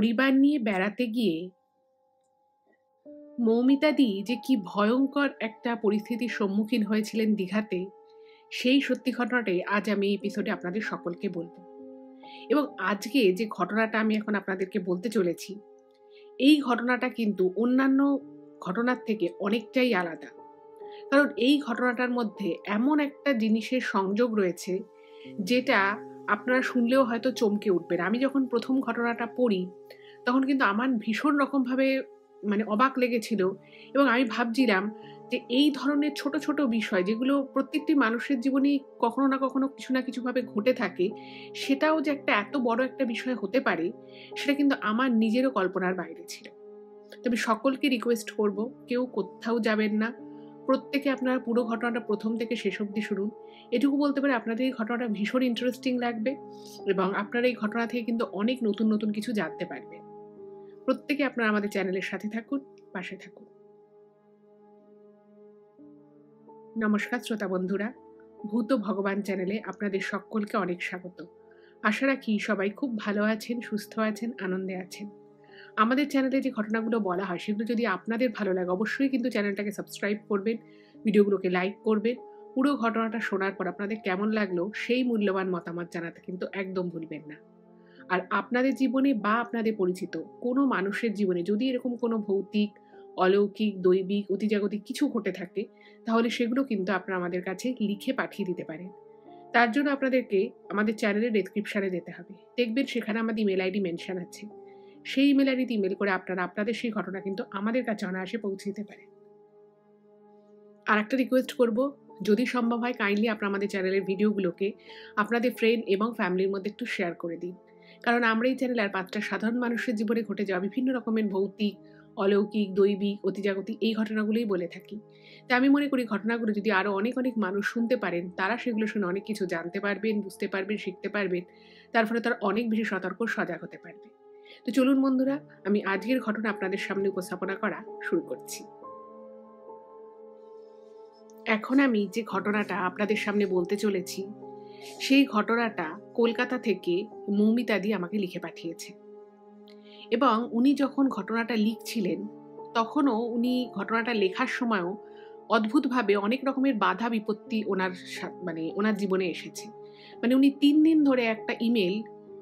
পরিবার নিয়ে বেড়াতে গিয়ে মৌমিতাদি যে কি ভয়ঙ্কর একটা পরিস্থিতির সম্মুখীন হয়েছিলেন দীঘাতে, সেই সত্যি ঘটনাটাই আজ আমি এই এপিসোডে আপনাদের সকলকে বলবো। এবং আজকে যে ঘটনাটা আমি এখন আপনাদেরকে বলতে চলেছি, এই ঘটনাটা কিন্তু অন্যান্য ঘটনার থেকে অনেকটাই আলাদা। কারণ এই ঘটনাটার মধ্যে এমন একটা জিনিসের সংযোগ রয়েছে যেটা আপনারা শুনলেও হয়তো চমকে উঠবেন। আমি যখন প্রথম ঘটনাটা পড়ি তখন কিন্তু আমার ভীষণ রকমভাবে অবাক লেগেছিল, এবং আমি ভাবছিলাম যে এই ধরনের ছোট ছোট বিষয় যেগুলো প্রত্যেকটি মানুষের জীবনেই কখনো না কখনো কিছু না কিছুভাবে ঘটে থাকে, সেটাও যে একটা এত বড় একটা বিষয় হতে পারে সেটা কিন্তু আমার নিজেরও কল্পনার বাইরে ছিল। তবে সকলকে রিকোয়েস্ট করব, কেউ কোথাও যাবেন না, প্রত্যেকে আপনারা পুরো ঘটনাটা প্রথম থেকে শেষ অবধি শুনুন। এটুকু বলতে পারে আপনাদের এই ঘটনাটা ভীষণ ইন্টারেস্টিং লাগবে, এবং আপনারা এই ঘটনা থেকে কিন্তু অনেক নতুন নতুন কিছু জানতে পারবেন। প্রত্যেকে আপনারা আমাদের চ্যানেলের সাথে থাকুন, পাশে থাকুন। নমস্কার শ্রোতা বন্ধুরা, ভূত ভগবান চ্যানেলে আপনাদের সকলকে অনেক স্বাগত। আশা রাখি সবাই খুব ভালো আছেন, সুস্থ আছেন, আনন্দে আছেন। আমাদের চ্যানেলে যে ঘটনাগুলো বলা হয় সেগুলো যদি আপনাদের ভালো লাগে অবশ্যই কিন্তু চ্যানেলটাকে সাবস্ক্রাইব করবেন, ভিডিওগুলোকে লাইক করবেন। পুরো ঘটনাটা শোনার পর আপনাদের কেমন লাগলো সেই মূল্যবান মতামত জানাতে কিন্তু একদম ভুলবেন না। আর আপনাদের জীবনে বা আপনাদের পরিচিত কোনো মানুষের জীবনে যদি এরকম কোনো ভৌতিক, অলৌকিক, দৈবিক, অতিজাগতিক কিছু ঘটে থাকে, তাহলে সেগুলো কিন্তু আপনারা আমাদের কাছে লিখে পাঠিয়ে দিতে পারেন। তার জন্য আপনাদেরকে আমাদের চ্যানেলের ডেসক্রিপশনে যেতে হবে, দেখবেন সেখানে আমাদের ইমেল আইডি মেনশন আছে। সেই ইমেল আইডিতে ইমেল করে আপনারা আপনাদের সেই ঘটনা কিন্তু আমাদের কাছে অনায়াসে পৌঁছে দিতে পারেন। আর একটা রিকোয়েস্ট করব, যদি সম্ভব হয় কাইন্ডলি আপনারা আমাদের চ্যানেলের ভিডিওগুলোকে আপনাদের ফ্রেন্ড এবং ফ্যামিলির মধ্যে একটু শেয়ার করে দিন। কারণ আমরা এই চ্যানেলে আর 5টা সাধারণ মানুষের জীবনে ঘটে যাওয়া বিভিন্ন রকমের ভৌতিক, অলৌকিক, দৈবিক, অতিজাগতিক এই ঘটনাগুলোই বলে থাকি। তাই আমি মনে করি ঘটনাগুলো যদি আরও অনেক অনেক মানুষ শুনতে পারেন, তারা সেগুলো শুনে অনেক কিছু জানতে পারবেন, বুঝতে পারবেন, শিখতে পারবেন। তার ফলে তারা অনেক বেশি সতর্ক, সজাগ হতে পারবে। তো চলুন বন্ধুরা, আমি আজকের ঘটনা আপনাদের সামনে উপস্থাপনা করা শুরু করছি। এখন আমি যে ঘটনাটা আপনাদের সামনে বলতে চলেছি, সেই ঘটনাটা কলকাতা থেকে মৌমিতাদি আমাকে লিখে পাঠিয়েছে। এবং উনি যখন ঘটনাটা লিখছিলেন তখনও উনি ঘটনাটা লেখার সময়ও অদ্ভুতভাবে অনেক রকমের বাধা বিপত্তি ওনার জীবনে এসেছে। উনি 3 দিন ধরে একটা ইমেল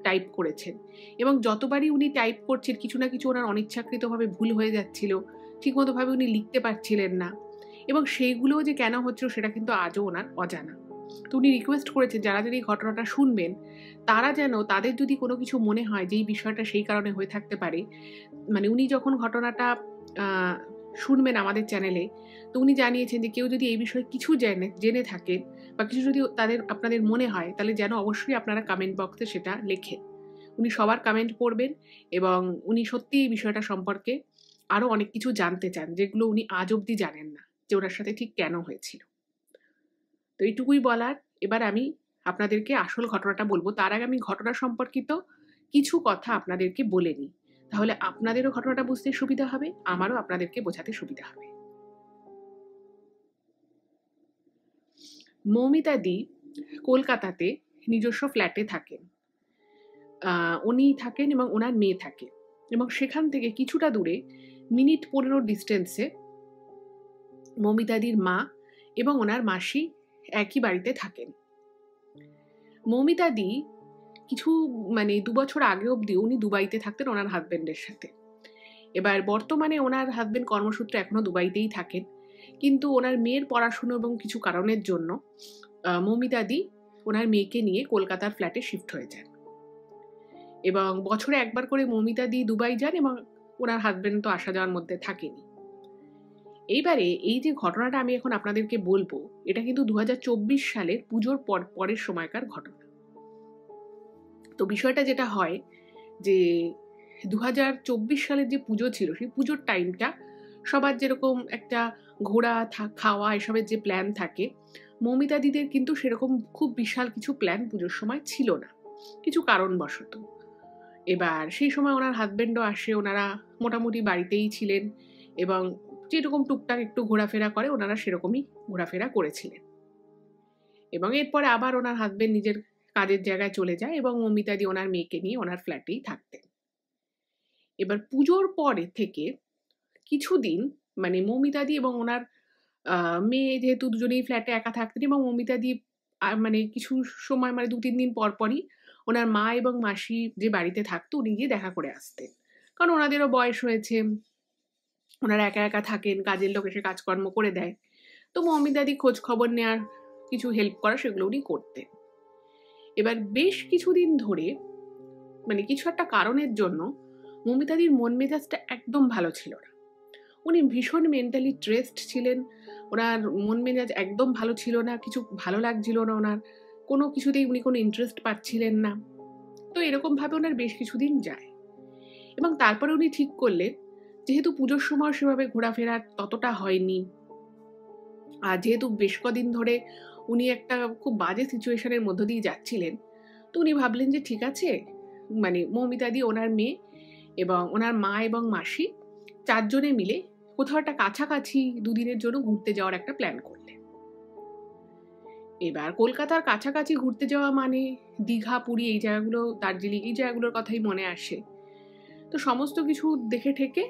টাইপ করেছেন, এবং যতবারই উনি টাইপ করছেন কিছু না কিছু ওনার অনিচ্ছাকৃতভাবে ভুল হয়ে যাচ্ছিল, ঠিকমতোভাবে উনি লিখতে পারছিলেন না, এবং সেইগুলোও যে কেন হচ্ছিল সেটা কিন্তু আজও ওনার অজানা। তো উনি রিকোয়েস্ট করেছেন যারা যদি এই ঘটনাটা শুনবেন, তারা যেন তাদের যদি কোনো কিছু মনে হয় যে এই বিষয়টা সেই কারণে হয়ে থাকতে পারে, উনি যখন ঘটনাটা শুনবেন আমাদের চ্যানেলে, তো উনি জানিয়েছেন যে কেউ যদি এই বিষয়ে কিছু জেনে থাকেন বা কিছু যদি আপনাদের মনে হয়, তাহলে যেন অবশ্যই আপনারা কমেন্ট বক্সে সেটা লেখেন। উনি সবার কমেন্ট পড়বেন, এবং উনি সত্যি এই বিষয়টা সম্পর্কে আরও অনেক কিছু জানতে চান যেগুলো উনি আজ অবধি জানেন না, যে ওনার সাথে ঠিক কেন হয়েছিল। তো এইটুকুই বলার। এবার আমি আপনাদেরকে আসল ঘটনাটা বলবো। তার আগে আমি ঘটনা সম্পর্কিত কিছু কথা আপনাদেরকে বলে নিই, তাহলে আপনাদেরও ঘটনাটা বুঝতে সুবিধা হবে, আমারও আপনাদেরকে বোঝাতে সুবিধা হবে। মৌমিতাদি কলকাতাতে নিজস্ব ফ্ল্যাটে থাকেন। উনি থাকেন এবং ওনার মেয়ে থাকে, এবং সেখান থেকে কিছুটা দূরে মিনিট 15 ডিস্টেন্সে মৌমিতাদির মা এবং ওনার মাসি একই বাড়িতে থাকেন। মৌমিতাদি কিছু 2 বছর আগে অবধি উনি দুবাইতে থাকতেন ওনার হাজবেন্ডের সাথে। এবার বর্তমানে ওনার হাজবেন্ড কর্মসূত্রে এখনো দুবাইতেই থাকেন, কিন্তু ওনার মেয়ের পড়াশুনো এবং কিছু কারণের জন্য মৌমিতাদি ওনার মেয়েকে নিয়ে কলকাতার ফ্ল্যাটে শিফট হয়ে যান, এবং বছরে একবার করে মৌমিতাদি দুবাই যান, এবং ওনার হাজবেন্ড তো আসা যাওয়ার মধ্যে থাকেনি। এইবারে এই যে ঘটনাটা আমি এখন আপনাদেরকে বলবো, এটা কিন্তু 2024 সালের পুজোর পরের সময়কার ঘটনা। তো বিষয়টা যেটা হয় যে 2024 সালের যে পুজো ছিল, সেই পুজোর টাইমটা সবার যেরকম একটা ঘোরা খাওয়া এসবের যে প্ল্যান থাকে, মৌমিতাদিদের কিন্তু সেরকম খুব বিশাল কিছু প্ল্যান পুজোর সময় ছিল না, কিছু কারণবশত। এবার সেই সময় ওনার হাজবেন্ডও আসে, ওনারা মোটামুটি বাড়িতেই ছিলেন, এবং যেরকম টুকটাক একটু ঘোরাফেরা করে ওনারা সেরকমই ঘোরাফেরা করেছিলেন। এবং এরপরে আবার ওনার হাজবেন্ড নিজের কাজের জায়গায় চলে যায়, এবং মৌমিতাদি ওনার মেয়েকে নিয়ে ওনার ফ্ল্যাটেই থাকতেন। এবার পুজোর পরে থেকে কিছুদিন মানে মৌমিতাদি এবং ওনার মেয়ে যেহেতু দুজনেই ফ্ল্যাটে একা থাকতেন, এবং মৌমিতাদি মানে কিছু সময় মানে ২-৩ দিন পর পরই ওনার মা এবং মাসি যে বাড়িতে থাকতো উনি গিয়ে দেখা করে আসতেন। কারণ ওনাদেরও বয়স হয়েছে, ওনারা একা একা থাকেন, কাজের লোক এসে কাজকর্ম করে দেয়। তো মৌমিতাদি খোঁজ খবর নেওয়ার, কিছু হেল্প করা, সেগুলো উনি করতেন। এবার বেশ কিছুদিন ধরে মানে কিছু একটা কারণের জন্য মৌমিতাদির মন মেজাজটা একদম ভালো ছিল না। উনি ভীষণ মেন্টালি স্ট্রেসড ছিলেন, ওনার মন মেজাজ একদম ভালো ছিল না, কিছু ভালো লাগছিল না ওনার, কোনো কিছুতেই উনি কোনো ইন্টারেস্ট পাচ্ছিলেন না। তো এরকমভাবে ওনার বেশ কিছুদিন যায়, এবং তারপরে উনি ঠিক করলেন যেহেতু পুজোর সময় সেভাবে ঘোরাফেরা ততটা হয়নি, আর যেহেতু বেশ কদিন ধরে উনি একটা খুব বাজে সিচুয়েশনের মধ্য দিয়ে যাচ্ছিলেন, তো উনি ভাবলেন যে ঠিক আছে, মানে মৌমিতাদি, ওনার মেয়ে এবং ওনার মা এবং মাসি ৪ জনে মিলে কোথাও একটা কাছাকাছি ২ দিনের জন্য ঘুরতে যাওয়ার একটা প্ল্যান করলেন। এবার কলকাতার কাছাকাছি ঘুরতে যাওয়া মানে দীঘা, পুরী, এই জায়গাগুলো, দার্জিলিং, এই জায়গাগুলোর কথাই মনে আসে। তো সমস্ত কিছু দেখে ঠেকে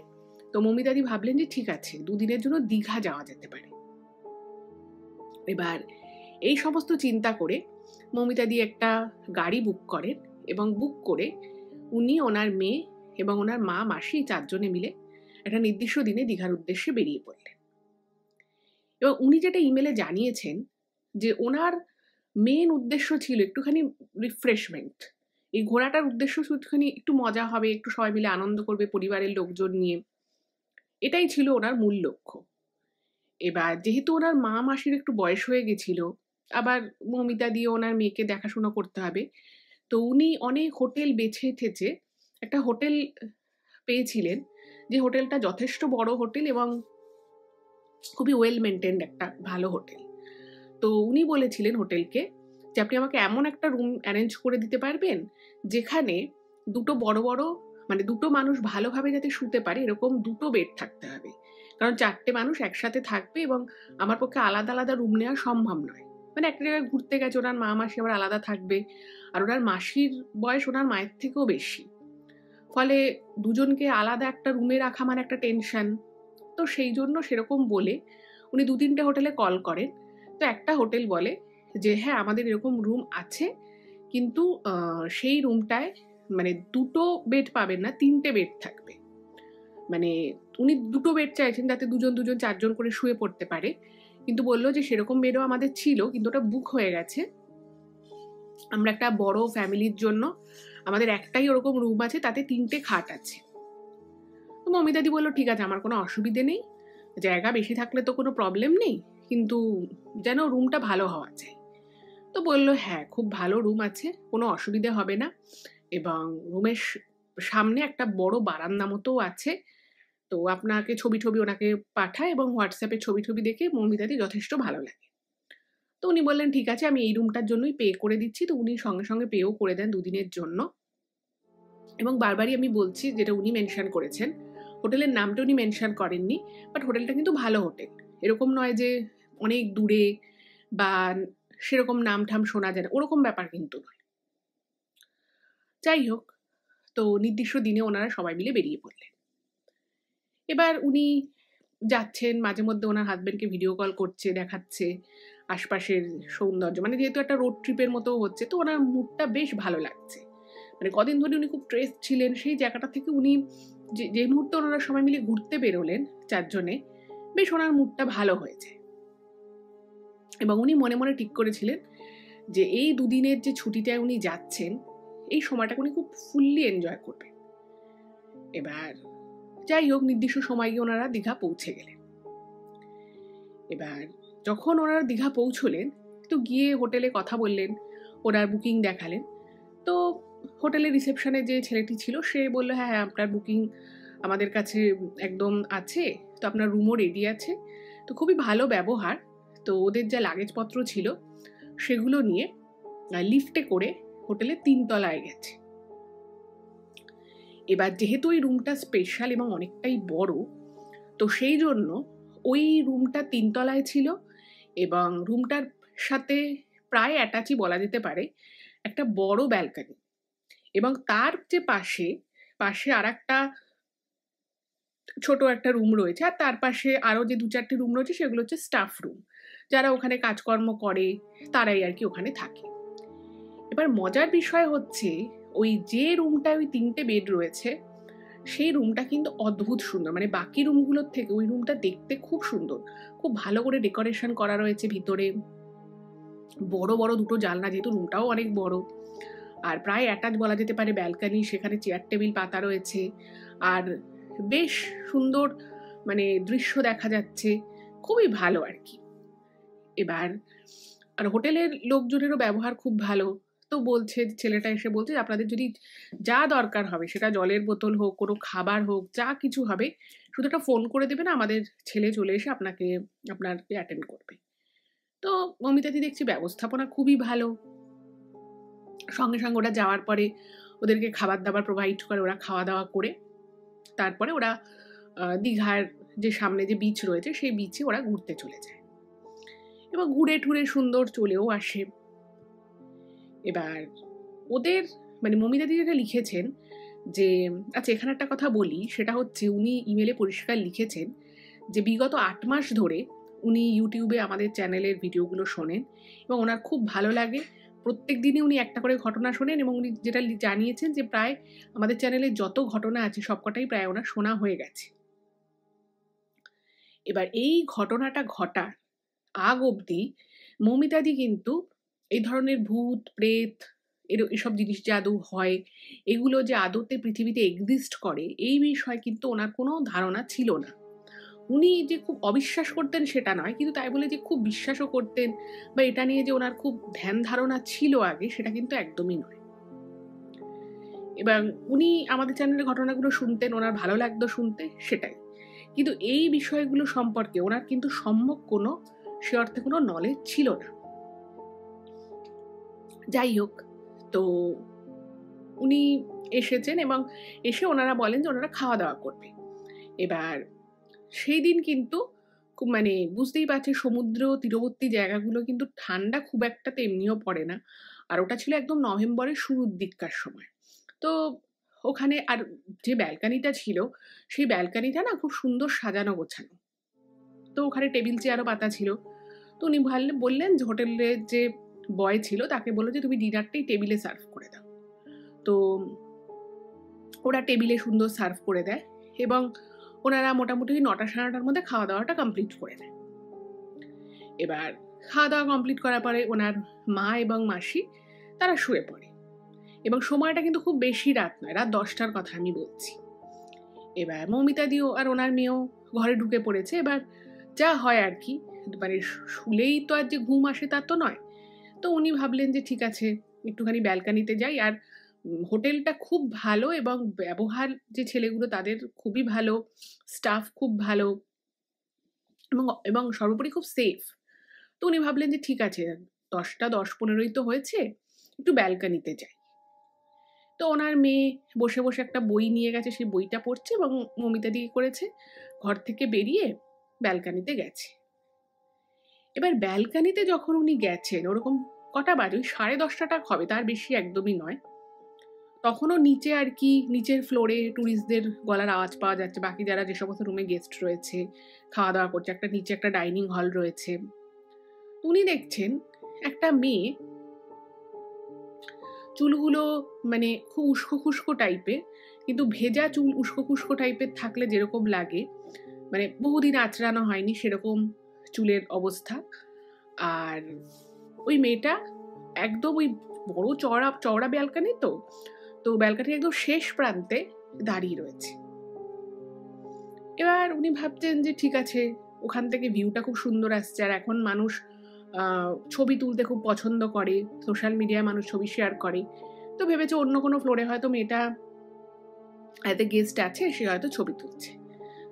তো মৌমিতাদি ভাবলেন যে ঠিক আছে, ২ দিনের জন্য দীঘা যাওয়া যেতে পারে। এবার এই সমস্ত চিন্তা করে মৌমিতাদি একটা গাড়ি বুক করেন, এবং বুক করে উনি, ওনার মেয়ে এবং ওনার মা মাসি ৪ জনে মিলে একটা নির্দিষ্ট দিনে দীঘার উদ্দেশ্যে বেরিয়ে পড়লেন। এবং উনি যেটা ইমেলে জানিয়েছেন যে ওনার মেন উদ্দেশ্য ছিল একটুখানি রিফ্রেশমেন্ট। এই ঘোরাটার উদ্দেশ্য একটুখানি একটু মজা হবে, একটু সবাই মিলে আনন্দ করবে পরিবারের লোকজন নিয়ে, এটাই ছিল ওনার মূল লক্ষ্য। এবার যেহেতু ওনার মা মাসির একটু বয়স হয়ে গেছিল, আবার মৌমিতা দিয়ে ওনার মেয়েকে দেখাশোনা করতে হবে, তো উনি অনেক হোটেল বেছে ঠেচে একটা হোটেল পেয়েছিলেন, যে হোটেলটা যথেষ্ট বড় হোটেল এবং খুবই ওয়েল মেনটেন্ড একটা ভালো হোটেল। তো উনি বলেছিলেন হোটেলকে যে আপনি আমাকে এমন একটা রুম অ্যারেঞ্জ করে দিতে পারবেন যেখানে দুটো বড় বড়, মানে দুটো মানুষ ভালোভাবে যাতে শুতে পারে এরকম দুটো বেড থাকতে হবে, কারণ ৪টে মানুষ একসাথে থাকবে এবং আমার পক্ষে আলাদা আলাদা রুম নেওয়া সম্ভব নয়। মানে একটা জায়গায় ঘুরতে গেছে, ওনার মা মাসি আবার আলাদা থাকবে, আর ওনার মাসির বয়স ওনার মায়ের থেকেও বেশি, ফলে দুজনকে আলাদা একটা রুমে রাখা মানে একটা টেনশন। তো সেই জন্য সেরকম বলে উনি ২-৩টে হোটেলে কল করেন। তো একটা হোটেল বলে যে হ্যাঁ, আমাদের এরকম রুম আছে, কিন্তু সেই রুমটায় মানে ২টো বেড পাবেন না, ৩টে বেড থাকবে। মানে উনি ২টো বেড চাইছেন যাতে দুজন ৪ জন করে শুয়ে পড়তে পারে, কিন্তু বলল যে সেরকম বেডও আমাদের ছিল, কিন্তু ওটা বুক হয়ে গেছে। আমরা একটা বড় ফ্যামিলির জন্য আমাদের একটাই ওরকম রুম আছে, তাতে ৩টে খাট আছে। তো মৌমিতাদি বলল ঠিক আছে, আমার কোনো অসুবিধে নেই, জায়গা বেশি থাকলে তো কোনো প্রবলেম নেই, কিন্তু যেন রুমটা ভালো হওয়া চাই। তো বলল হ্যাঁ, খুব ভালো রুম আছে, কোনো অসুবিধে হবে না, এবং রুমের সামনে একটা বড় বারান্দা মতো আছে। তো আপনাকে ছবি ওনাকে পাঠায়, এবং হোয়াটসঅ্যাপে ছবি দেখে মৌমিতাদি যথেষ্ট ভালো লাগে। তো উনি বললেন ঠিক আছে, আমি এই রুমটার জন্যই পে করে দিচ্ছি। তো উনি সঙ্গে সঙ্গে পেও করে দেন ২ দিনের জন্য। এবং বারবারই আমি বলছি, যেটা উনি মেনশন করেছেন, হোটেলের নামটা উনি মেনশন করেননি, বাট হোটেলটা কিন্তু ভালো হোটেল, এরকম নয় যে অনেক দূরে বা সেরকম নাম ঠাম শোনা যায় না, ওরকম ব্যাপার কিন্তু নয়। যাই হোক, তো নির্দিষ্ট দিনে ওনারা সবাই মিলে বেরিয়ে পড়লেন। এবার উনি যাচ্ছেন, মাঝে মধ্যে ওনার হাজবেন্ডকে ভিডিও কল করছে, দেখাচ্ছে আশপাশের সৌন্দর্য, মানে যেহেতু একটা রোড ট্রিপের মতো হচ্ছে, তো ওনার মুডটা বেশ ভালো লাগছে। মানে কদিন ধরে উনি খুব স্ট্রেস ছিলেন, সেই জায়গাটা থেকে উনি যে মুহূর্তে ওনারা সবাই মিলে ঘুরতে বেরোলেন ৪ জনে, বেশ ওনার মুডটা ভালো হয়েছে। এবং উনি মনে মনে ঠিক করেছিলেন যে এই ২ দিনের যে ছুটিটায় উনি যাচ্ছেন, এই সময়টাকে উনি খুব ফুললি এনজয় করবেন। এবার যাই হোক, নির্দিষ্ট সময় গিয়ে ওনারা দীঘা পৌঁছে গেলেন। এবার যখন ওনারা দীঘা পৌঁছলেন, তো গিয়ে হোটেলে কথা বললেন, ওনার বুকিং দেখালেন। তো হোটেলের রিসেপশনে যে ছেলেটি ছিল সে বলল হ্যাঁ হ্যাঁ, আপনার বুকিং আমাদের কাছে একদম আছে, তো আপনার রুমও রেডি আছে। তো খুবই ভালো ব্যবহার। তো ওদের যা লাগেজপত্র ছিল সেগুলো নিয়ে লিফটে করে হোটেলের ৩ তলায় গেছে। এবার যেহেতু ওই রুমটা স্পেশাল এবং অনেকটাই বড়, তো সেই জন্য ওই রুমটা 3 তলায় ছিল, এবং রুমটার সাথে প্রায় অ্যাটাচই বলা যেতে পারে একটা বড় ব্যালকনি, এবং তার যে পাশে আর একটা ছোট একটা রুম রয়েছে, আর তার পাশে আরও যে 2-4টে রুম রয়েছে সেগুলো হচ্ছে স্টাফ রুম। যারা ওখানে কাজকর্ম করে তারাই আর কি ওখানে থাকে। এবার মজার বিষয় হচ্ছে ওই যে রুমটায় ওই 3টে বেড রয়েছে সেই রুমটা কিন্তু অদ্ভুত সুন্দর, মানে বাকি রুমগুলোর থেকে ওই রুমটা দেখতে খুব সুন্দর, খুব ভালো করে ডেকোরেশন করা রয়েছে ভিতরে, বড় বড় 2টো জানলা, যেহেতু রুমটাও অনেক বড়, আর প্রায় অ্যাটাচ বলা যেতে পারে ব্যালকানি, সেখানে চেয়ার টেবিল পাতা রয়েছে, আর বেশ সুন্দর মানে দৃশ্য দেখা যাচ্ছে, খুবই ভালো আর কি। এবার আর হোটেলের লোকজনেরও ব্যবহার খুব ভালো। তো বলছে, ছেলেটা এসে বলছে আপনাদের যদি যা দরকার হবে, সেটা জলের বোতল হোক, কোনো খাবার হোক, যা কিছু হবে শুধু একটা ফোন করে দেবেন, আমাদের ছেলে চলে এসে আপনাকে অ্যাটেন্ড করবে। তো মমিতাদি দেখছি ব্যবস্থাপনা খুবই ভালো। সঙ্গে সঙ্গে ওরা যাওয়ার পরে ওদেরকে খাবার দাবার প্রোভাইড করে, ওরা খাওয়া দাওয়া করে তারপরে ওরা দীঘার যে সামনে যে বিচ রয়েছে সেই বিচে ওরা ঘুরতে চলে যায় এবং ঘুরে ঠুরে সুন্দর চলেও আসে। এবার ওদের মানে মমিতাদি যেটা লিখেছেন যে, আচ্ছা এখানে একটা কথা বলি, সেটা হচ্ছে উনি ইমেলে পরিষ্কার লিখেছেন যে বিগত 8 মাস ধরে উনি ইউটিউবে আমাদের চ্যানেলের ভিডিওগুলো শোনেন এবং ওনার খুব ভালো লাগে। প্রত্যেক দিনই উনি একটা করে ঘটনা শোনেন এবং উনি যেটা জানিয়েছেন যে প্রায় আমাদের চ্যানেলে যত ঘটনা আছে সবকটাই প্রায় ওনার শোনা হয়ে গেছে। এবার এই ঘটনাটা ঘটার আগ অবধি মৌমিতাদি কিন্তু এই ধরনের ভূত প্রেত এসব জিনিস যে আদৌ হয়, এগুলো যে আদৌতে পৃথিবীতে এক্সিস্ট করে, এই বিষয়ে কিন্তু ওনার কোনো ধারণা ছিল না। উনি যে খুব অবিশ্বাস করতেন সেটা নয়, কিন্তু তাই বলে যে খুব বিশ্বাসও করতেন বা এটা নিয়ে যে ওনার খুব ধ্যান ধারণা ছিল আগে, সেটা কিন্তু একদমই নয়। এবং উনি আমাদের চ্যানেলের ঘটনাগুলো শুনতেন, ওনার ভালো লাগতো শুনতে, সেটাই। কিন্তু এই বিষয়গুলো সম্পর্কে ওনার কিন্তু সম্যক কোনো সে অর্থে কোনো নলেজ ছিল না। যাই হোক, তো উনি এসেছেন এবং এসে ওনারা বলেন যে ওনারা খাওয়া দাওয়া করবে। এবার সেই দিন কিন্তু খুব মানে বুঝতেই পারছি সমুদ্র তীরবর্তী জায়গাগুলো কিন্তু ঠান্ডা খুব একটা তো এমনিও পড়ে না, আর ওটা ছিল একদম নভেম্বরের শুরুর দিককার সময়। তো ওখানে আর যে ব্যালকানিটা ছিল সেই ব্যালকানিটা না খুব সুন্দর সাজানো গোছানো, তো ওখানে টেবিল চেয়ারও পাতা ছিল। তো উনি বললেন যে হোটেলের যে বয় ছিল তাকে বললো যে তুমি ডিনারটাই টেবিলে সার্ভ করে দাও। তো ওরা টেবিলে সুন্দর সার্ভ করে দেয় এবং ওনারা মোটামুটি 9টা সাড়ে 9টার মধ্যে খাওয়া দাওয়াটা কমপ্লিট করে দেয়। এবার খাওয়া দাওয়া কমপ্লিট করার পরে ওনার মা এবং মাসি তারা শুয়ে পড়ে এবং সময়টা কিন্তু খুব বেশি রাত নয়, রাত 10টার কথা আমি বলছি। এবার মৌমিতাদিও আর ওনার মেয়েও ঘরে ঢুকে পড়েছে। এবার যা হয় আর কি, মানে শুলেই তো আর যে ঘুম আসে তা তো নয়। তো উনি ভাবলেন যে ঠিক আছে একটুখানি ব্যালকানিতে যাই, আর হোটেলটা খুব ভালো এবং ব্যবহার যে ছেলেগুলো তাদের খুবই ভালো, স্টাফ খুব ভালো এবং এবং সর্বোপরি খুব সেফ। তো উনি ভাবলেন যে ঠিক আছে 10টা 10-15ই তো হয়েছে, একটু ব্যালকানিতে যাই। তো ওনার মেয়ে বসে বসে একটা বই নিয়ে গেছে, সেই বইটা পড়ছে এবং মমিতাদি করেছে ঘর থেকে বেরিয়ে ব্যালকানিতে গেছে। এবার ব্যালকানিতে যখন উনি গেছেন ওরকম কটা বাজে, ওই 10:30টা হবে, তার বেশি একদমই নয়। তখনও নিচে আর কি নিচের ফ্লোরে ট্যুরিস্টদের গলার আওয়াজ পাওয়া যাচ্ছে, বাকি যারা যে সমস্ত রুমে গেস্ট রয়েছে খাওয়া দাওয়া করছে, একটা নিচে একটা ডাইনিং হল রয়েছে। উনি দেখছেন একটা মেয়ে, চুলগুলো মানে খুব উস্কো খুস্কো টাইপের, কিন্তু ভেজা চুল উস্কো খুস্কো টাইপের থাকলে যেরকম লাগে, মানে বহুদিন আঁচড়ানো হয়নি সেরকম চুলের অবস্থা। আর ওই মেয়েটা একদম ওই বড় চওড়া ব্যালকানি, তো ব্যালকানির একদম শেষ প্রান্তে দাঁড়িয়ে রয়েছে। এবার উনি ভাবছেন যে ঠিক আছে ওখান থেকে ভিউটা খুব সুন্দর আসছে, আর এখন মানুষ ছবি তুলতে খুব পছন্দ করে, সোশ্যাল মিডিয়ায় মানুষ ছবি শেয়ার করে। তো ভেবেছে অন্য কোনো ফ্লোরে হয়তো মেয়েটা এতে গেস্ট আছে, সে হয়তো ছবি তুলছে।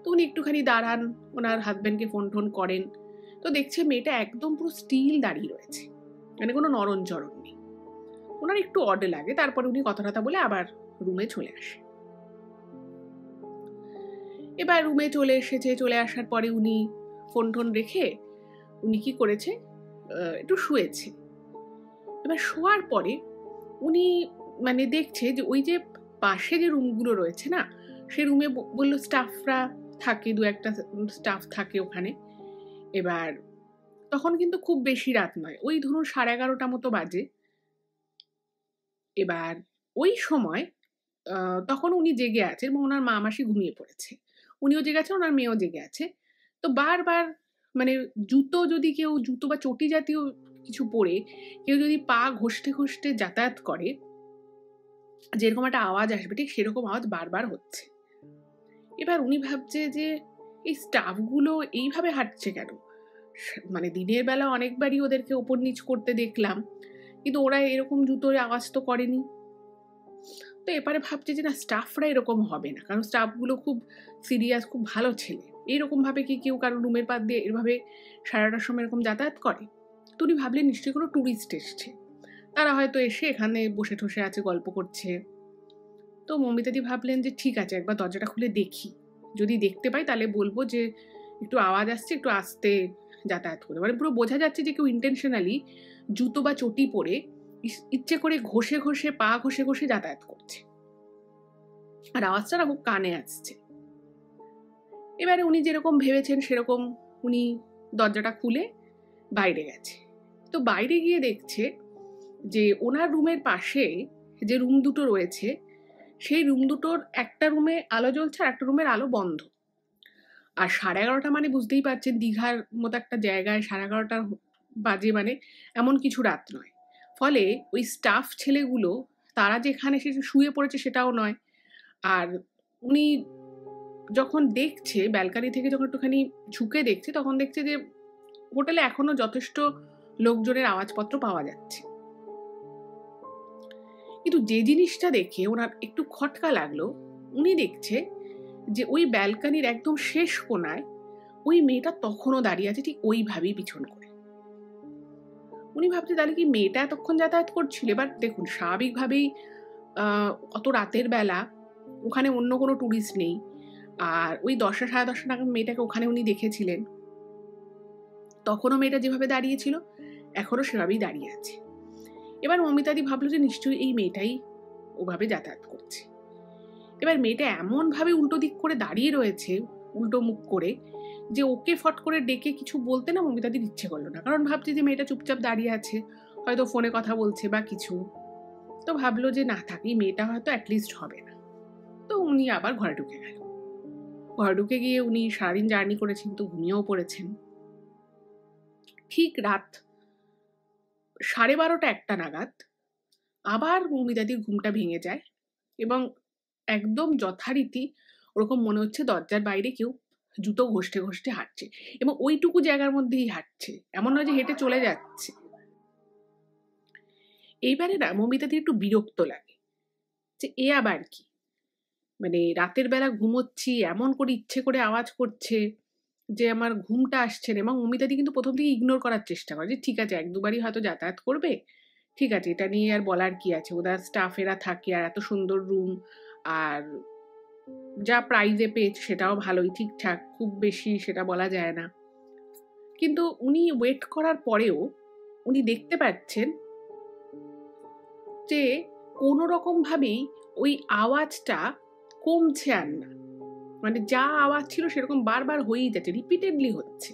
তো উনি একটুখানি দাঁড়ান, ওনার হাজব্যান্ডকে ফোন টোন করেন, তো দেখছে মেয়েটা একদম পুরো স্টিল দাঁড়িয়ে রয়েছে, মানে কোনো নড়নচড়ন নেই। ওনার একটু অড লাগে, তারপরে উনি কথা বলে আবার রুমে চলে আসে। এবার রুমে চলে আসার পরে উনি ফোন টোন রেখে উনি কি করেছে, একটু শুয়েছে। এবার শোয়ার পরে উনি দেখছে যে ওই যে পাশে যে রুমগুলো রয়েছে না, সেই রুমে বললো স্টাফরা থাকে, দু একটা স্টাফ থাকে ওখানে। এবার তখন কিন্তু খুব বেশি রাত নয়, ওই ধরুন 11:30 মতো বাজে। এবার ওই সময় তখন উনি জেগে আছেন এবং ওনার মা মাসি ঘুমিয়ে পড়েছে। উনিও জেগে আছেন, ওনার মেয়েও জেগে আছে। তো বারবার মানে জুতো বা চটি জাতীয় কিছু পরে কেউ যদি পা ঘষতে ঘষতে যাতায়াত করে, যেরকম একটা আওয়াজ আসবে ঠিক সেরকম আওয়াজ বারবার হচ্ছে। এবার উনি ভাবছে যে এই স্টাফগুলো এইভাবে হাঁটছে কেন? মানে দিনের বেলা অনেকবারই ওদেরকে ওপর নিচ করতে দেখলাম, কিন্তু ওরা এরকম জুতোর আওয়াজ তো করেনি। তো এবারে ভাবছে যে না, স্টাফরা এরকম হবে না, কারণ স্টাফগুলো খুব সিরিয়াস, খুব ভালো ছেলে। এরকম ভাবে কি কেউ কারো রুমের পাশ দিয়ে এভাবে 8:30টার সময় এরকম যাতায়াত করে? তো উনি ভাবলেন নিশ্চয়ই কোনো ট্যুরিস্ট এসছে, তারা হয়তো এসে এখানে বসে ঠসে আছে, গল্প করছে। তো মৌমিতাদি ভাবলেন যে ঠিক আছে, একবার দরজাটা খুলে দেখি, যদি দেখতে পাই তাহলে বলবো যে একটু আওয়াজ আসছে, একটু আস্তে যাতায়াত করে। মানে পুরো বোঝা যাচ্ছে যে কেউ ইন্টেনশনালি জুতো বা চটি পরে ইচ্ছে করে ঘষে ঘষে পা ঘষে ঘষে যাতায়াত করছে, আর আওয়াজটা না খুব কানে আসছে। এবারে উনি যেরকম ভেবেছেন সেরকম উনি দরজাটা খুলে বাইরে গেছে। তো বাইরে গিয়ে দেখছে যে ওনার রুমের পাশে যে রুম দুটো রয়েছে, সেই রুম দুটোর একটা রুমে আলো জ্বলছে আর একটা রুমের আলো বন্ধ। আর 11:30 মানে বুঝতেই পারছেন, দীঘার মতো একটা জায়গায় 11:30 বাজে মানে এমন কিছু রাত নয়। ফলে ওই স্টাফ ছেলেগুলো তারা যেখানে সে শুয়ে পড়েছে সেটাও নয়। আর উনি যখন দেখছে ব্যালকানি থেকে, যখন একটুখানি ঝুঁকে দেখছে, তখন দেখছে যে হোটেলে এখনো যথেষ্ট লোকজনের আওয়াজপত্র পাওয়া যাচ্ছে। কিন্তু যে জিনিসটা দেখে ওনার একটু খটকা লাগলো, উনি দেখছে যে ওই ব্যালকানির একদম শেষ কোণায় ওই মেয়েটা তখনও দাঁড়িয়ে আছে, ঠিক ওইভাবেই পিছন করে। উনি ভাবছে তাহলে কি মেয়েটা এতক্ষণ যাতায়াত করছিল? এবার দেখুন, স্বাভাবিকভাবেই অত রাতের বেলা ওখানে অন্য কোনো ট্যুরিস্ট নেই, আর ওই 10টা 10:30 নাগাদ মেয়েটাকে ওখানে উনি দেখেছিলেন, তখনও মেয়েটা যেভাবে দাঁড়িয়েছিল এখনো সেভাবেই দাঁড়িয়ে আছে। এবার মৌমিতাদি ভাবলো যে নিশ্চয়ই এই মেয়েটাই ওভাবে যাতায়াত করছে। এবার মেয়েটা এমনভাবে উল্টো দিক করে দাঁড়িয়ে রয়েছে, উল্টো মুখ করে, যে ওকে ফট করে ডেকে কিছু বলতে না মৌমিতাদির ইচ্ছে করলো না, কারণ ভাবছে যে মেয়েটা চুপচাপ দাঁড়িয়ে আছে, হয়তো ফোনে কথা বলছে বা কিছু। তো ভাবলো যে না থাকি, মেয়েটা হয়তো অ্যাটলিস্ট হবে না। তো উনি আবার ঘরে ঢুকে গেল। ঘরে ঢুকে গিয়ে উনি সারাদিন জার্নি করেছেন, তো ঘুমিয়েও পড়েছেন। ঠিক রাত 12:30 1টা নাগাদ আবার মৌমিতাদির ঘুমটা ভেঙে যায়, এবং একদম যথারীতি ওরকম মনে হচ্ছে দরজার বাইরে কেউ জুতো ঘষতে ঘষতে হাঁটছে, এবং ওইটুকু জায়গার মধ্যেই হাঁটছে, এমন নয় যে হেঁটে চলে যাচ্ছে। এইবারে না মৌমিতাদির একটু বিরক্ত লাগে যে এ আবার কি, মানে রাতের বেলা ঘুমোচ্ছি, এমন করে ইচ্ছে করে আওয়াজ করছে যে আমার ঘুমটা আসছে না। এবং মৌমিতাদি কিন্তু প্রথম থেকে ইগনোর করার চেষ্টা করে, যে ঠিক আছে 1-2বারই হয়তো যাতায়াত করবে, ঠিক আছে, এটা নিয়ে আর বলার কি আছে, ওদের স্টাফেরা থাকে, আর এত সুন্দর রুম, আর যা প্রাইজে পেয়েছে সেটাও ভালোই, ঠিকঠাক, খুব বেশি সেটা বলা যায় না। কিন্তু উনি ওয়েট করার পরেও উনি দেখতে পাচ্ছেন যে কোনো রকম ভাবেই ওই আওয়াজটা কমছে আর না, মানে যা আওয়াজ ছিল সেরকম বারবার হয়েই যাচ্ছে, রিপিটেডলি হচ্ছে।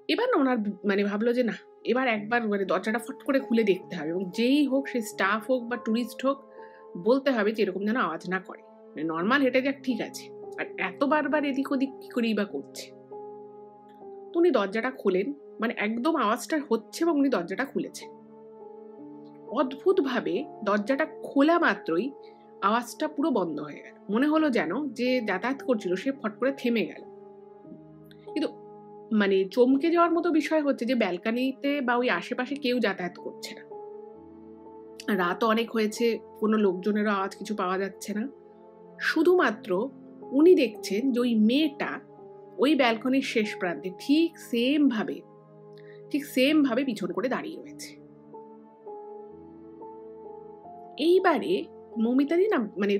এবার না ওনার মানে ভাবলো যে না, এবার একবার মানে দরজাটা ফট করে খুলে দেখতে হবে, এবং যেই হোক, সে স্টাফ হোক বা ট্যুরিস্ট হোক, বলতে হবে যে এরকম যেন আওয়াজ না করে, মানে নর্মাল হেঁটে যাক, ঠিক আছে, আর এত বারবার এদিক ওদিক কি করেই বা করছে। তো উনি দরজাটা খোলেন, মানে একদম আওয়াজটা হচ্ছে এবং উনি দরজাটা খুলেছেন। অদ্ভুতভাবে দরজাটা খোলা মাত্রই আওয়াজটা পুরো বন্ধ হয়ে গেল। মনে হলো যেন যে যাতায়াত করছিল সে ফট করে থেমে গেল। কিন্তু মানে চমকে যাওয়ার মতো বিষয় হচ্ছে যে ব্যালকানিতে বা ওই আশেপাশে কেউ যাতায়াত করছে না, রাতও অনেক হয়েছে, কোনো লোকজনেরও আওয়াজ কিছু পাওয়া যাচ্ছে না। শুধুমাত্র উনি দেখছেন যে ওই মেয়েটা ওই ব্যালকনির শেষ প্রান্তে ঠিক সেম ভাবে পিছন করে দাঁড়িয়ে রয়েছে। এইবারে মৌমিতাদি না মানে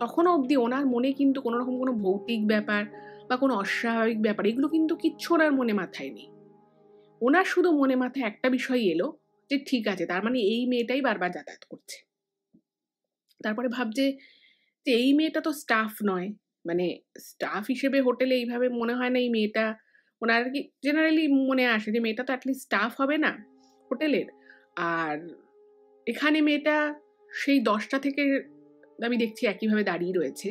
তখনও অবধি ওনার মনে কিন্তু কোনো রকম কোনো ভৌতিক ব্যাপার বা কোনো অস্বাভাবিক ব্যাপার এগুলো কিন্তু কিচ্ছু ওনার মনে মাথায় নেই। ওনার শুধু মনে মাথায় একটা বিষয় এলো যে ঠিক আছে, তার মানে এই মেয়েটাই বারবার যাতায়াত করছে। তারপরে ভাবছে যে এই মেয়েটা তো স্টাফ নয়, মানে স্টাফ হিসেবে হোটেলে এইভাবে মনে হয় না এই মেয়েটা, ওনার কি জেনারেলি মনে আসে যে মেয়েটা তো অ্যাটলিস্ট স্টাফ হবে না হোটেলের। আর এখানে মেয়েটা সেই 10টা থেকে আমি দেখছি একইভাবে দাঁড়িয়ে রয়েছে,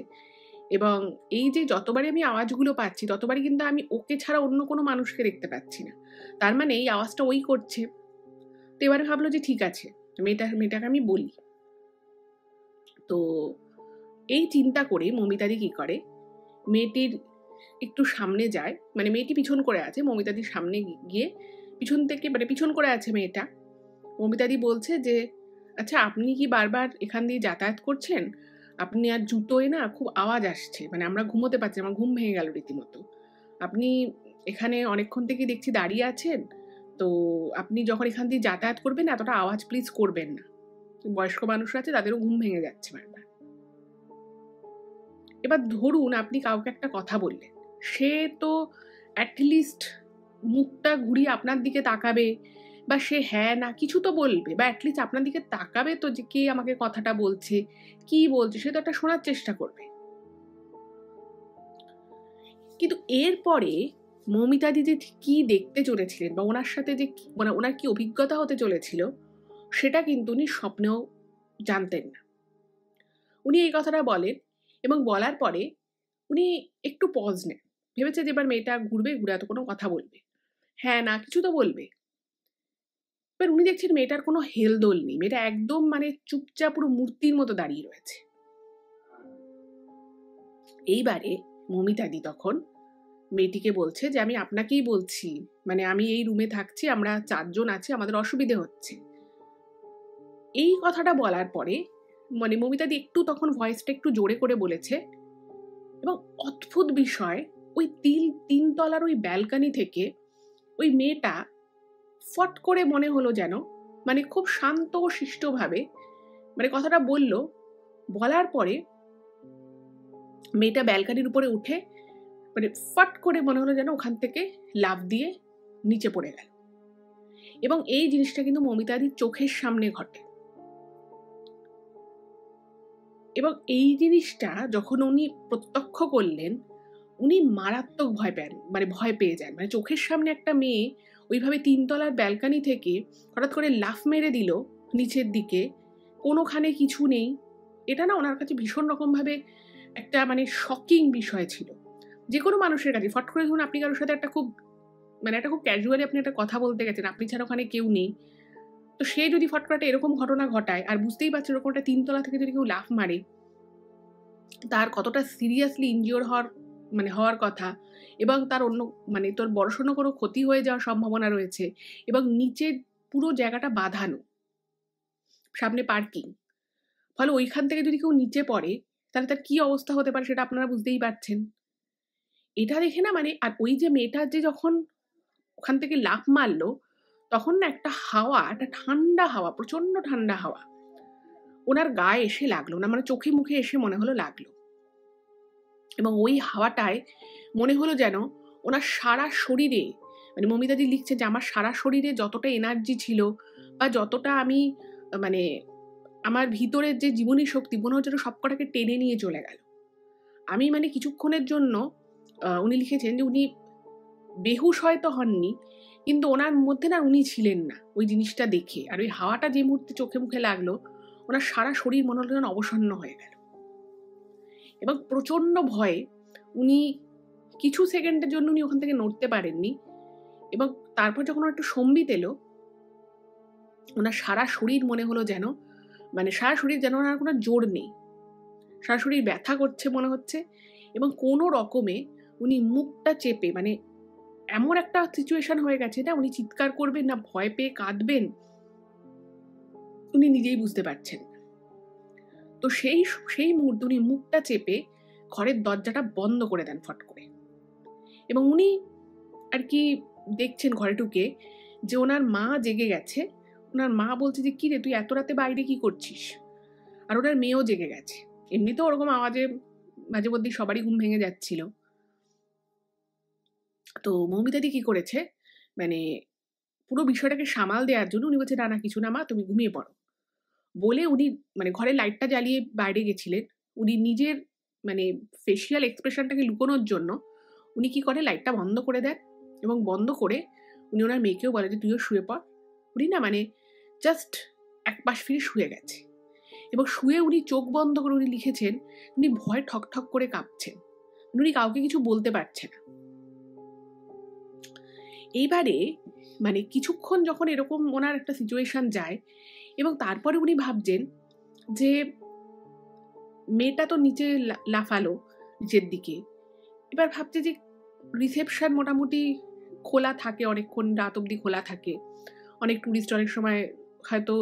এবং এই যে যতবারই আমি আওয়াজগুলো পাচ্ছি ততবারই কিন্তু আমি ওকে ছাড়া অন্য কোনো মানুষকে দেখতে পাচ্ছি না। তার মানে এই আওয়াজটা ওই করছে। তো এবারে ভাবলো যে ঠিক আছে, মেয়েটাকে আমি বলি। তো এই চিন্তা করে মৌমিতাদি কি করে, মেয়েটির একটু সামনে যায়, মানে মেয়েটি পিছন করে আছে, মৌমিতাদির সামনে গিয়ে পিছন থেকে, মানে পিছন করে আছে মেয়েটা। মৌমিতাদি বলছে যে আচ্ছা আপনি কি বারবার এখান দিয়ে যাতায়াত করছেন? আপনি আর জুতোয় না খুব আওয়াজ আসছে, মানে আমরা ঘুমোতে পারছি, আমার ঘুম ভেঙে গেল রীতিমতো। আপনি এখানে অনেকক্ষণ থেকে দেখছি দাঁড়িয়ে আছেন, তো আপনি যখন এখান দিয়ে যাতায়াত করবেন এতটা আওয়াজ প্লিজ করবেন না। বয়স্ক মানুষরা আছে, তাদেরও ঘুম ভেঙে যাচ্ছে বারবার। এবার ধরুন আপনি কাউকে একটা কথা বললেন, সে তো অ্যাটলিস্ট মুখটা ঘুরিয়ে আপনার দিকে তাকাবে, বা সে হ্যাঁ না কিছু তো বলবে, বা অ্যাটলিস্ট আপনার দিকে তাকাবে তো যে কে আমাকে কথাটা বলছে, কি বলছে, সে তো একটা শোনার চেষ্টা করবে। কিন্তু এরপরে মৌমিতাদি যে কি দেখতে চলেছিলেন বা ওনার সাথে যে মানে ওনার কি অভিজ্ঞতা হতে চলেছিল, সেটা কিন্তু উনি স্বপ্নেও জানতেন না। উনি এই কথাটা বলেন, এবং বলার পরে উনি একটু পজ নেন, ভেবেছে যে এবার মেয়েটা ঘুরবে, ঘুরে এত কোনো কথা বলবে, হ্যাঁ না কিছু তো বলবে। এবার উনি দেখছেন মেয়েটার কোনো হেলদোল নেই, মেয়েটা একদম মানে চুপচাপ পুরো মূর্তির মতো দাঁড়িয়ে রয়েছে। এইবারে মৌমিতাদি তখন মেয়েটিকে বলছে যে আমি আপনাকেই বলছি, মানে আমি এই রুমে থাকছি, আমরা 4 জন আছি, আমাদের অসুবিধে হচ্ছে। এই কথাটা বলার পরে মানে মৌমিতাদি একটু তখন ভয়েসটা একটু জোরে করে বলেছে, এবং অদ্ভুত বিষয়, ওই 3 তলার ওই ব্যালকনি থেকে ওই মেয়েটা ফট করে মনে হলো যেন মানে খুব শান্ত ও শিষ্টভাবে মানে কথাটা বলল। বলার পরে মেয়েটা ব্যালকনির উপরে উঠে মানে ফট করে মনে হলো যেন ওখান থেকে লাফ দিয়ে নিচে পড়ে গেল। এবং এই জিনিসটা কিন্তু মৌমিতাদির চোখের সামনে ঘটে, এবং এই জিনিসটা যখন উনি প্রত্যক্ষ করলেন উনি মারাত্মক ভয় পেন, মানে ভয় পেয়ে যান। মানে চোখের সামনে একটা মেয়ে ওইভাবে 3 তলার ব্যালকনি থেকে হঠাৎ করে লাফ মেরে দিল নিচের দিকে, কোনোখানে কিছু নেই। এটা না ওনার কাছে ভীষণ রকমভাবে একটা মানে শকিং বিষয় ছিল। যে কোনো মানুষের কাছে ফট করে ধরুন আপনি কারোর সাথে একটা খুব মানে একটা খুব ক্যাজুয়ালি আপনি একটা কথা বলতে গেছেন, আপনি ছাড়া ওখানে কেউ নেই, তো সে যদি ফট করে একটা এরকম ঘটনা ঘটায়, আর বুঝতেই পারছে এরকম একটা 3 তলা থেকে যদি কেউ লাফ মারে তার কতটা সিরিয়াসলি ইনজিওর হওয়ার কথা, এবং তার অন্য মানে তোর বড়সড় কোনো ক্ষতি হয়ে যাওয়ার সম্ভাবনা রয়েছে, এবং নিচে পুরো জায়গাটা বাঁধানো, সামনে পার্কিং, ফলে ওইখান থেকে যদি কেউ নিচে পড়ে তাহলে তার কি অবস্থা হতে পারে সেটা আপনারা বুঝতেই পারছেন। এটা দেখে না মানে, আর ওই যে মেয়েটার যে যখন ওখান থেকে লাফ মারলো তখন না একটা হাওয়া, একটা ঠান্ডা হাওয়া, প্রচন্ড ঠান্ডা হাওয়া ওনার গায়ে এসে লাগলো, না মানে চোখে মুখে এসে মনে হলো লাগলো, এবং ওই হাওয়াটায় মনে হলো যেন ওনার সারা শরীরে, মানে মৌমিতাদি লিখছে যে আমার সারা শরীরে যতটা এনার্জি ছিল বা যতটা আমি মানে আমার ভিতরের যে জীবনী শক্তি মনে হচ্ছে সবকটাকে টেনে নিয়ে চলে গেল। আমি মানে কিছুক্ষণের জন্য উনি লিখেছেন যে উনি বেহুশ হয়তো হননি, কিন্তু ওনার মধ্যে না উনি ছিলেন না ওই জিনিসটা দেখে। আর ওই হাওয়াটা যে মুহূর্তে চোখে মুখে লাগলো ওনার সারা শরীর মনে হলো যেন অবসন্ন হয়ে গেল, এবং প্রচন্ড ভয়ে উনি কিছু সেকেন্ডের জন্য উনি ওখান থেকে নড়তে পারেননি, এবং তারপর যখন একটু সম্বিত এলো ওনার সারা শরীর মনে হলো যেন মানে সারা শরীর যেন ওনার কোনো জোর নেই, সারা শরীর ব্যথা করছে মনে হচ্ছে, এবং কোনো রকমে উনি মুখটা চেপে মানে এমন একটা সিচুয়েশন হয়ে গেছে না উনি চিৎকার করবেন না ভয় পেয়ে কাঁদবেন উনি নিজেই বুঝতে পারছেন। তো সেই মুহূর্তে উনি মুখটা চেপে ঘরের দরজাটা বন্ধ করে দেন ফট করে, এবং উনি আর কি দেখছেন ঘরে ঢুকে যে ওনার মা জেগে গেছে। ওনার মা বলছে যে কি রে তুই এত রাতে বাইরে কি করছিস, আর ওনার মেয়েও জেগে গেছে। এমনিতেও ওরকম আওয়াজে মাঝে মধ্যে সবারই ঘুম ভেঙে যাচ্ছিল। তো মৌমিতাদি কি করেছে মানে পুরো বিষয়টাকে সামাল দেওয়ার জন্য উনি বলছে না না কিছু না মা তুমি ঘুমিয়ে পড়ো বলে উনি মানে ঘরের লাইটটা জ্বালিয়ে বাইরে গেছিলেন। উনি নিজের মানে ফেসিয়াল এক্সপ্রেশনটাকে লুকোনোর জন্য উনি কি করে, লাইটটা বন্ধ করে দেন এবং বন্ধ করে উনি ওনার মেয়েকেও বলে যে তুইও শুয়ে পড়। উনি না মানে জাস্ট এক পাশ ফিরে শুয়ে গেছে এবং শুয়ে উনি চোখ বন্ধ করে উনি লিখেছেন উনি ভয়ে ঠক করে কাঁপছেন, উনি কাউকে কিছু বলতে পারছে না। এইবারে মানে কিছুক্ষণ যখন এরকম ওনার একটা সিচুয়েশন যায় এবং তারপরে উনি ভাবছেন যে মেয়েটা তো নিচে লাফালো নিচের দিকে, এবার ভাবছে যে রিসেপশন মোটামুটি খোলা থাকে, অনেকক্ষণ রাত অবধি খোলা থাকে, অনেক টুরিস্ট অনেক সময় হয়তো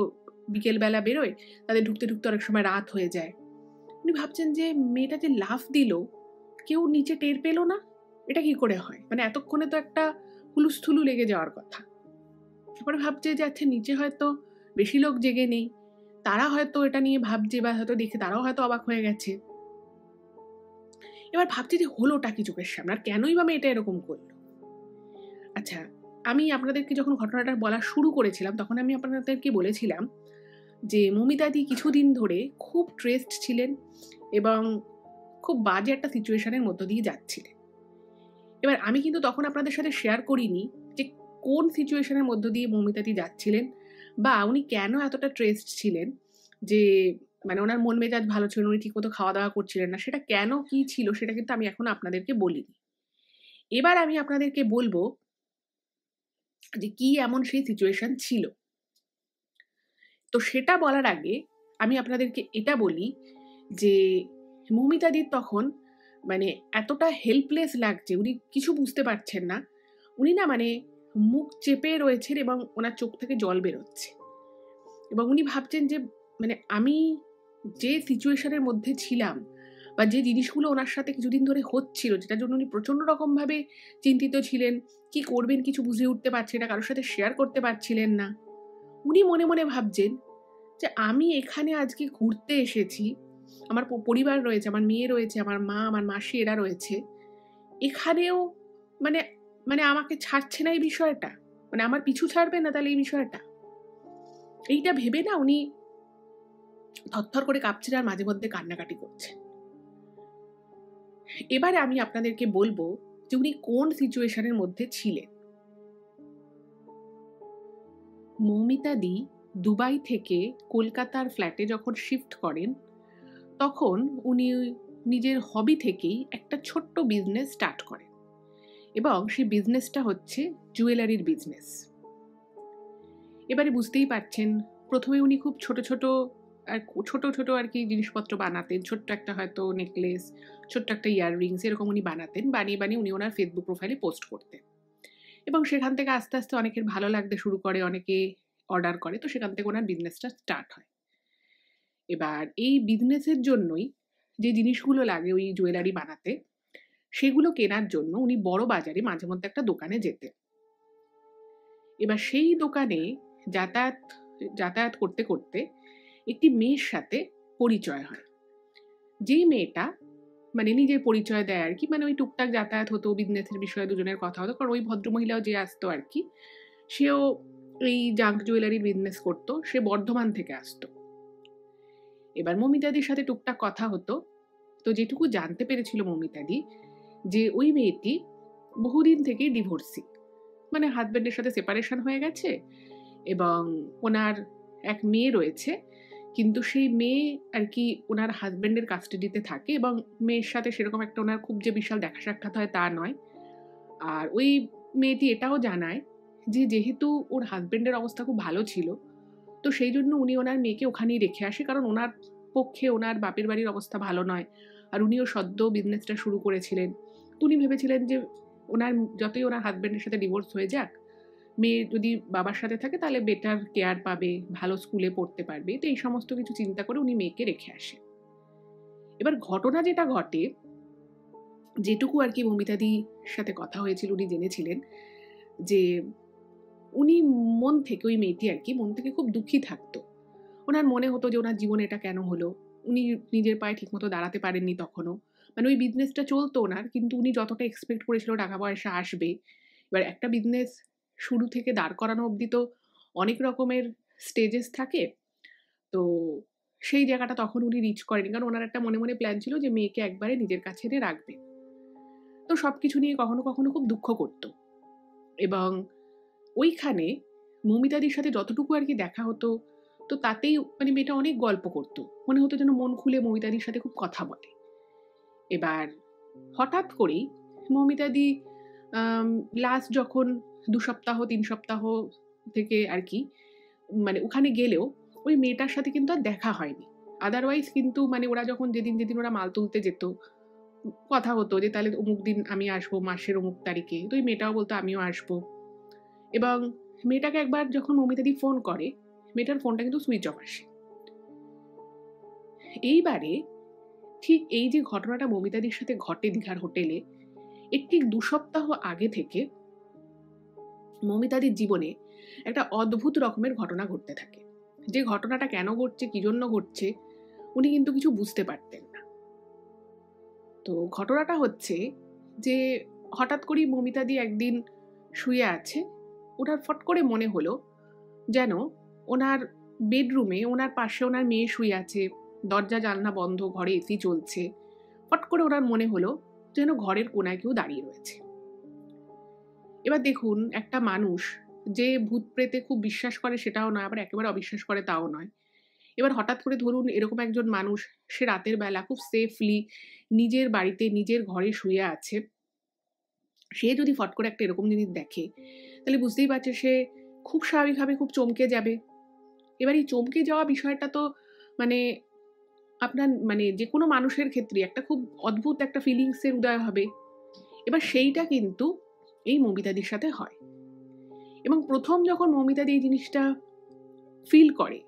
বিকেলবেলা বেরোয়, তাদের ঢুকতে ঢুকতে অনেক সময় রাত হয়ে যায়। উনি ভাবছেন যে মেয়েটা যে লাফ দিল কেউ নিচে টের পেল না, এটা কি করে হয়, মানে এতক্ষণে তো একটা হুলুস্থুলু লেগে যাওয়ার কথা। তারপরে ভাবছে যে আচ্ছা নিচে হয়তো বেশি লোক জেগে নেই, তারা হয়তো এটা নিয়ে ভাবছে বা হয়তো দেখে তারাও হয়তো অবাক হয়ে গেছে। এবার ভাবছি যে হলোটা কি চোখের সামনে, আর কেনই বা মেয়েটা এরকম করলো। আচ্ছা, আমি আপনাদেরকে যখন ঘটনাটা বলা শুরু করেছিলাম তখন আমি আপনাদেরকে বলেছিলাম যে মৌমিতাদি কিছুদিন ধরে খুব স্ট্রেসড ছিলেন এবং খুব বাজে একটা সিচুয়েশনের মধ্য দিয়ে যাচ্ছিলেন। এবার আমি কিন্তু তখন আপনাদের সাথে শেয়ার করিনি যে কোন সিচুয়েশনের মধ্য দিয়ে মৌমিতাদি যাচ্ছিলেন বা উনি কেন এতটা স্ট্রেসড ছিলেন, যে মানে ওনার মন মেজাজ ভালো ছিল, উনি ঠিকমতো খাওয়া দাওয়া করছিলেন না, সেটা কেন কি ছিল সেটা কিন্তু আমি এখনো আপনাদেরকে বলিনি। এবার আমি আপনাদেরকে বলবো যে কি এমন সেই সিচুয়েশন ছিল। তো সেটা বলার আগে আমি আপনাদেরকে এটা বলি যে মৌমিতাদির তখন মানে এতটা হেল্পলেস লাগছে, উনি কিছু বুঝতে পারছেন না, উনি না মানে মুখ চেপে রয়েছেন এবং ওনার চোখ থেকে জল বেরোচ্ছে এবং উনি ভাবছেন যে মানে আমি যে সিচুয়েশনের মধ্যে ছিলাম বা যে জিনিসগুলো ওনার সাথে কিছুদিন ধরে হচ্ছিল, যেটার জন্য উনি প্রচন্ড রকমভাবে চিন্তিত ছিলেন, কি করবেন কিছু বুঝে উঠতে পারছেন না, কারোর সাথে শেয়ার করতে পারছিলেন না। উনি মনে মনে ভাবছেন যে আমি এখানে আজকে ঘুরতে এসেছি, আমার পরিবার রয়েছে, আমার মেয়ে রয়েছে, আমার মা, আমার মাসি এরা রয়েছে, এখানেও মানে মানে আমাকে ছাড়ছে না এই বিষয়টা, মানে আমার পিছু ছাড়বে না তাহলে এই বিষয়টা। এইটা ভেবে না উনি থরথর করে কাঁপছেন আর মাঝে মধ্যে কান্নাকাটি করছে। এবারে আমি আপনাদেরকে বলবো যে উনি কোন সিচুয়েশনের মধ্যে ছিলেন। মৌমিতাদি দুবাই থেকে কলকাতার ফ্ল্যাটে যখন শিফট করেন তখন উনি নিজের হবি থেকেই একটা ছোট্ট বিজনেস স্টার্ট করেন এবং সেই বিজনেসটা হচ্ছে জুয়েলারির বিজনেস। এবারে বুঝতেই পারছেন প্রথমে উনি খুব ছোট ছোট আর কি জিনিসপত্র বানাতেন, ছোট্ট একটা হয়তো নেকলেস, ছোট্ট একটা ইয়াররিংস এরকম উনি বানাতেন, বানিয়ে উনি ওনার ফেসবুক প্রোফাইলে পোস্ট করতেন এবং সেখান থেকে আস্তে আস্তে অনেকের ভালো লাগতে শুরু করে, অনেকে অর্ডার করে, তো সেখান থেকে ওনার বিজনেসটা স্টার্ট হয়। এবার এই বিজনেসের জন্যই যে জিনিসগুলো লাগে ওই জুয়েলারি বানাতে, সেগুলো কেনার জন্য উনি বড় বাজারে মাঝে মধ্যে একটা দোকানে যেতেন। এবার সেই দোকানে যাতায়াত যাতায়াত করতে করতে একটি মেয়ের সাথে পরিচয় হয়, যেই মেয়েটা মানে নিজের পরিচয় দেয় আর কি, মানে ওই টুকটাক যাতায়াত হতো, বিজনেসের বিষয়ে দুজনের কথা হতো, কারণ ওই ভদ্রমহিলাও যে আসতো আর কি, সেও এই জাঙ্ক জুয়েলারির বিজনেস করতো, সে বর্ধমান থেকে আসতো। এবার মৌমিতাদির সাথে টুকটাক কথা হতো, তো যেটুকু জানতে পেরেছিল মৌমিতাদি যে ওই মেয়েটি বহুদিন থেকেই ডিভোর্সি, মানে হাজব্যান্ডের সাথে সেপারেশন হয়ে গেছে এবং ওনার এক মেয়ে রয়েছে, কিন্তু সেই মেয়ে আর কি ওনার হাজব্যান্ডের কাস্টাডিতে থাকে এবং মেয়ের সাথে সেরকম একটা ওনার খুব যে বিশাল দেখা সাক্ষাৎ হয় তা নয়। আর ওই মেয়েটি এটাও জানায় যে যেহেতু ওর হাজব্যান্ডের অবস্থা খুব ভালো ছিল, তো সেই জন্য উনি ওনার মেয়েকে ওখানেই রেখে আসে, কারণ ওনার পক্ষে ওনার বাপের বাড়ির অবস্থা ভালো নয়, আর উনিও সদ্য বিজনেসটা শুরু করেছিলেন। তো উনি ভেবেছিলেন যে ওনার যতই ওনার হাজব্যান্ডের সাথে ডিভোর্স হয়ে যাক, মেয়ে যদি বাবার সাথে থাকে তাহলে বেটার কেয়ার পাবে, ভালো স্কুলে পড়তে পারবে, তো এই সমস্ত কিছু চিন্তা করে উনি মেয়েকে রেখে আসে। এবার ঘটনা যেটা ঘটে, যেটুকু আর কি মৌমিতাদির সাথে কথা হয়েছিল উনি জেনেছিলেন যে উনি মন থেকে, ওই মেয়েটি আর কি মন থেকে খুব দুঃখী থাকতো, ওনার মনে হতো যে ওনার জীবনে এটা কেন হলো, উনি নিজের পায়ে ঠিকমতো দাঁড়াতে পারেননি তখনও, মানে ওই বিজনেসটা চলতো ওনার, কিন্তু উনি যতটা এক্সপেক্ট করেছিল টাকা পয়সা আসবে, এবার একটা বিজনেস শুরু থেকে দাঁড় করানো অবধি তো অনেক রকমের স্টেজেস থাকে, তো সেই জায়গাটা তখন উনি রিচ করেনি, কারণ ওনার একটা মনে মনে প্ল্যান ছিল যে মেয়েকে একবারে নিজের কাছে এনে রাখবে। তো সবকিছু নিয়ে কখনো কখনো খুব দুঃখ করতো। এবং ওইখানে মৌমিতাদির সাথে যতটুকু আর কি দেখা হতো, তো তাতেই মানে মেয়েটা অনেক গল্প করতো, মনে হতো যেন মন খুলে মৌমিতাদির সাথে খুব কথা বলে। এবার হঠাৎ করেই মৌমিতাদি লাস্ট যখন 2 সপ্তাহ 3 সপ্তাহ থেকে আর কি মানে ওখানে গেলেও ওই মেয়েটার সাথে কিন্তু আর দেখা হয়নি। আদারওয়াইজ কিন্তু মানে ওরা যখন যেদিন ওরা মাল তুলতে যেত, কথা হতো যে তাহলে অমুক দিন আমি আসবো, মাসের অমুক তারিখে। তো ওই মেয়েটাও বলতো আমিও আসবো। এবং মেয়েটাকে একবার যখন মৌমিতাদি ফোন করে, মেয়েটার ফোনটা কিন্তু সুইচ অফ আসে। এইবারে ঠিক এই যে ঘটনাটা মৌমিতাদির সাথে ঘটে দীঘার হোটেলে, এর ঠিক 2 সপ্তাহ আগে থেকে মৌমিতাদির জীবনে একটা অদ্ভুত রকমের ঘটনা ঘটতে থাকে। যে ঘটনাটা কেন ঘটছে, কি জন্য ঘটছে, উনি কিন্তু কিছু বুঝতে পারতেন না। তো ঘটনাটা হচ্ছে যে হঠাৎ করেই মৌমিতাদি একদিন শুয়ে আছে, ওনার ফট করে মনে হলো যেন ওনার বেডরুমে ওনার পাশে ওনার মেয়ে শুয়ে আছে, দরজা জানলা বন্ধ, ঘরে এসি চলছে। ফট করে ওনার মনে হলো যেন ঘরের কোনায় কেউ দাঁড়িয়ে রয়েছে। এবার দেখুন, একটা মানুষ যে ভূত প্রেতে খুব বিশ্বাস করে সেটাও নয়, আবার একেবারে অবিশ্বাস করে তাও নয়। এবার হঠাৎ করে ধরুন এরকম একজন মানুষ, সে রাতের বেলা খুব সেফলি নিজের বাড়িতে নিজের ঘরে শুয়ে আছে, সে যদি ফট করে একটা এরকম জিনিস দেখে, তাহলে বুঝতেই পারছে সে খুব স্বাভাবিকভাবে খুব চমকে যাবে। এবার এই চমকে যাওয়া বিষয়টা তো মানে আপনার মানে যে কোনো মানুষের ক্ষেত্রে একটা খুব অদ্ভুত একটা ফিলিংসের উদয় হবে। এবার সেইটা কিন্তু এই মৌমিতাদির সাথে হয়। এবং প্রথম যখন মৌমিতাদি এই জিনিসটা ফিল করে,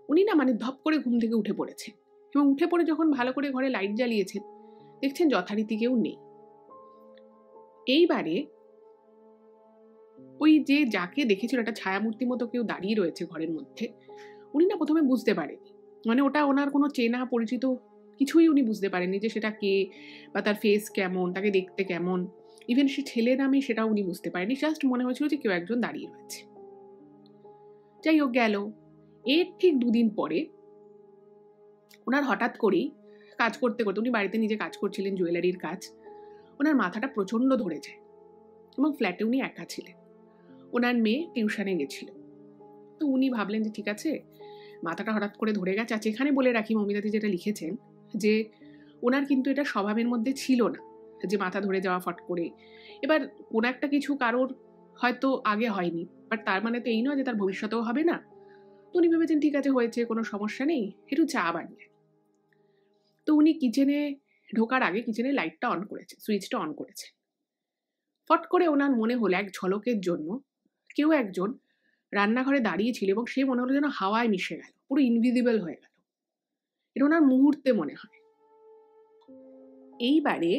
উনি না মানে ধপ করে ঘুম থেকে উঠে পড়েছেন। এবং উঠে পড়ে যখন ভালো করে ঘরে লাইট জ্বালিয়েছেন, দেখছেন যথারীতি কেউ নেই। এইবারে ওই যে যাকে দেখেছিল একটা ছায়ামূর্তির মতো কেউ দাঁড়িয়ে রয়েছে ঘরের মধ্যে, উনি না প্রথমে বুঝতে পারেনি, মানে ওটা ওনার কোনো চেনা পরিচিত কিছুই উনি বুঝতে পারেননি যে সেটা কে বা তার ফেস কেমন, তাকে দেখতে কেমন, ইভেন সে ছেলে নামে সেটাও উনি বুঝতে পারেনি। জাস্ট মনে হয়েছিল যে কেউ একজন দাঁড়িয়ে রয়েছে। যাই হোক গেল। এর ঠিক 2 দিন পরে ওনার হঠাৎ করেই কাজ করতে করতে, উনি বাড়িতে নিজে কাজ করছিলেন, জুয়েলারির কাজ, ওনার মাথাটা প্রচণ্ড ধরে যায়। এবং ফ্ল্যাটে উনি একা ছিলেন, ওনার মেয়ে টিউশনে গেছিল। তো উনি ভাবলেন যে ঠিক আছে, মাথাটা হঠাৎ করে ধরে গেছে। আর এখানে বলে রাখি, মৌমিতাদি যেটা লিখেছেন যে ওনার কিন্তু এটা স্বভাবের মধ্যে ছিল না যে মাথা ধরে যাওয়া ফট করে। এবার কোনো একটা কিছু কারোর হয়তো আগে হয়নি, বাট তার মানে তো এই নয় যে তার ভবিষ্যতেও হবে না। তো উনি ভেবেছেন ঠিক আছে, হয়েছে, কোনো সমস্যা নেই, একটু চা বানিয়ে। তো উনি কিচেনে ঢোকার আগে কিচেনে লাইটটা অন করেছে, সুইচটা অন করেছে। ফট করে ওনার মনে হলো এক ঝলকের জন্য কেউ একজন রান্নাঘরে দাঁড়িয়েছিল, এবং সে মনে হলো যেন হাওয়ায় মিশে গেল, পুরো ইনভিজিবল হয়ে গেল। এটা ওনার মুহূর্তে মনে হয়। এইবারে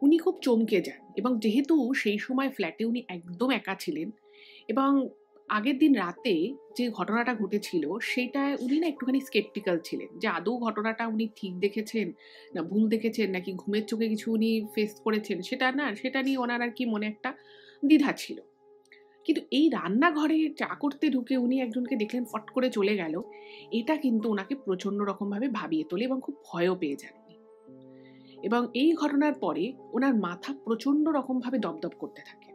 উনি খুব চমকে যান, এবং যেহেতু সেই সময় ফ্ল্যাটে উনি একদম একা ছিলেন, এবং আগের দিন রাতে যে ঘটনাটা ঘটেছিল সেইটায় উনি না একটুখানি স্কেপটিক্যাল ছিলেন যে আদৌ ঘটনাটা উনি ঠিক দেখেছেন না ভুল দেখেছেন, নাকি ঘুমের চোখে কিছু উনি ফেস করেছেন, সেটা নিয়ে ওনার আর কি মনে একটা দ্বিধা ছিল। কিন্তু এই রান্নাঘরে চা করতে ঢুকে উনি একজনকে দেখলেন ফট করে চলে গেল, এটা কিন্তু ওনাকে প্রচণ্ড রকমভাবে ভাবিয়ে তোলে এবং খুব ভয়ও পেয়ে যান উনি। এবং এই ঘটনার পরে ওনার মাথা প্রচণ্ড রকমভাবে দপদপ করতে থাকে।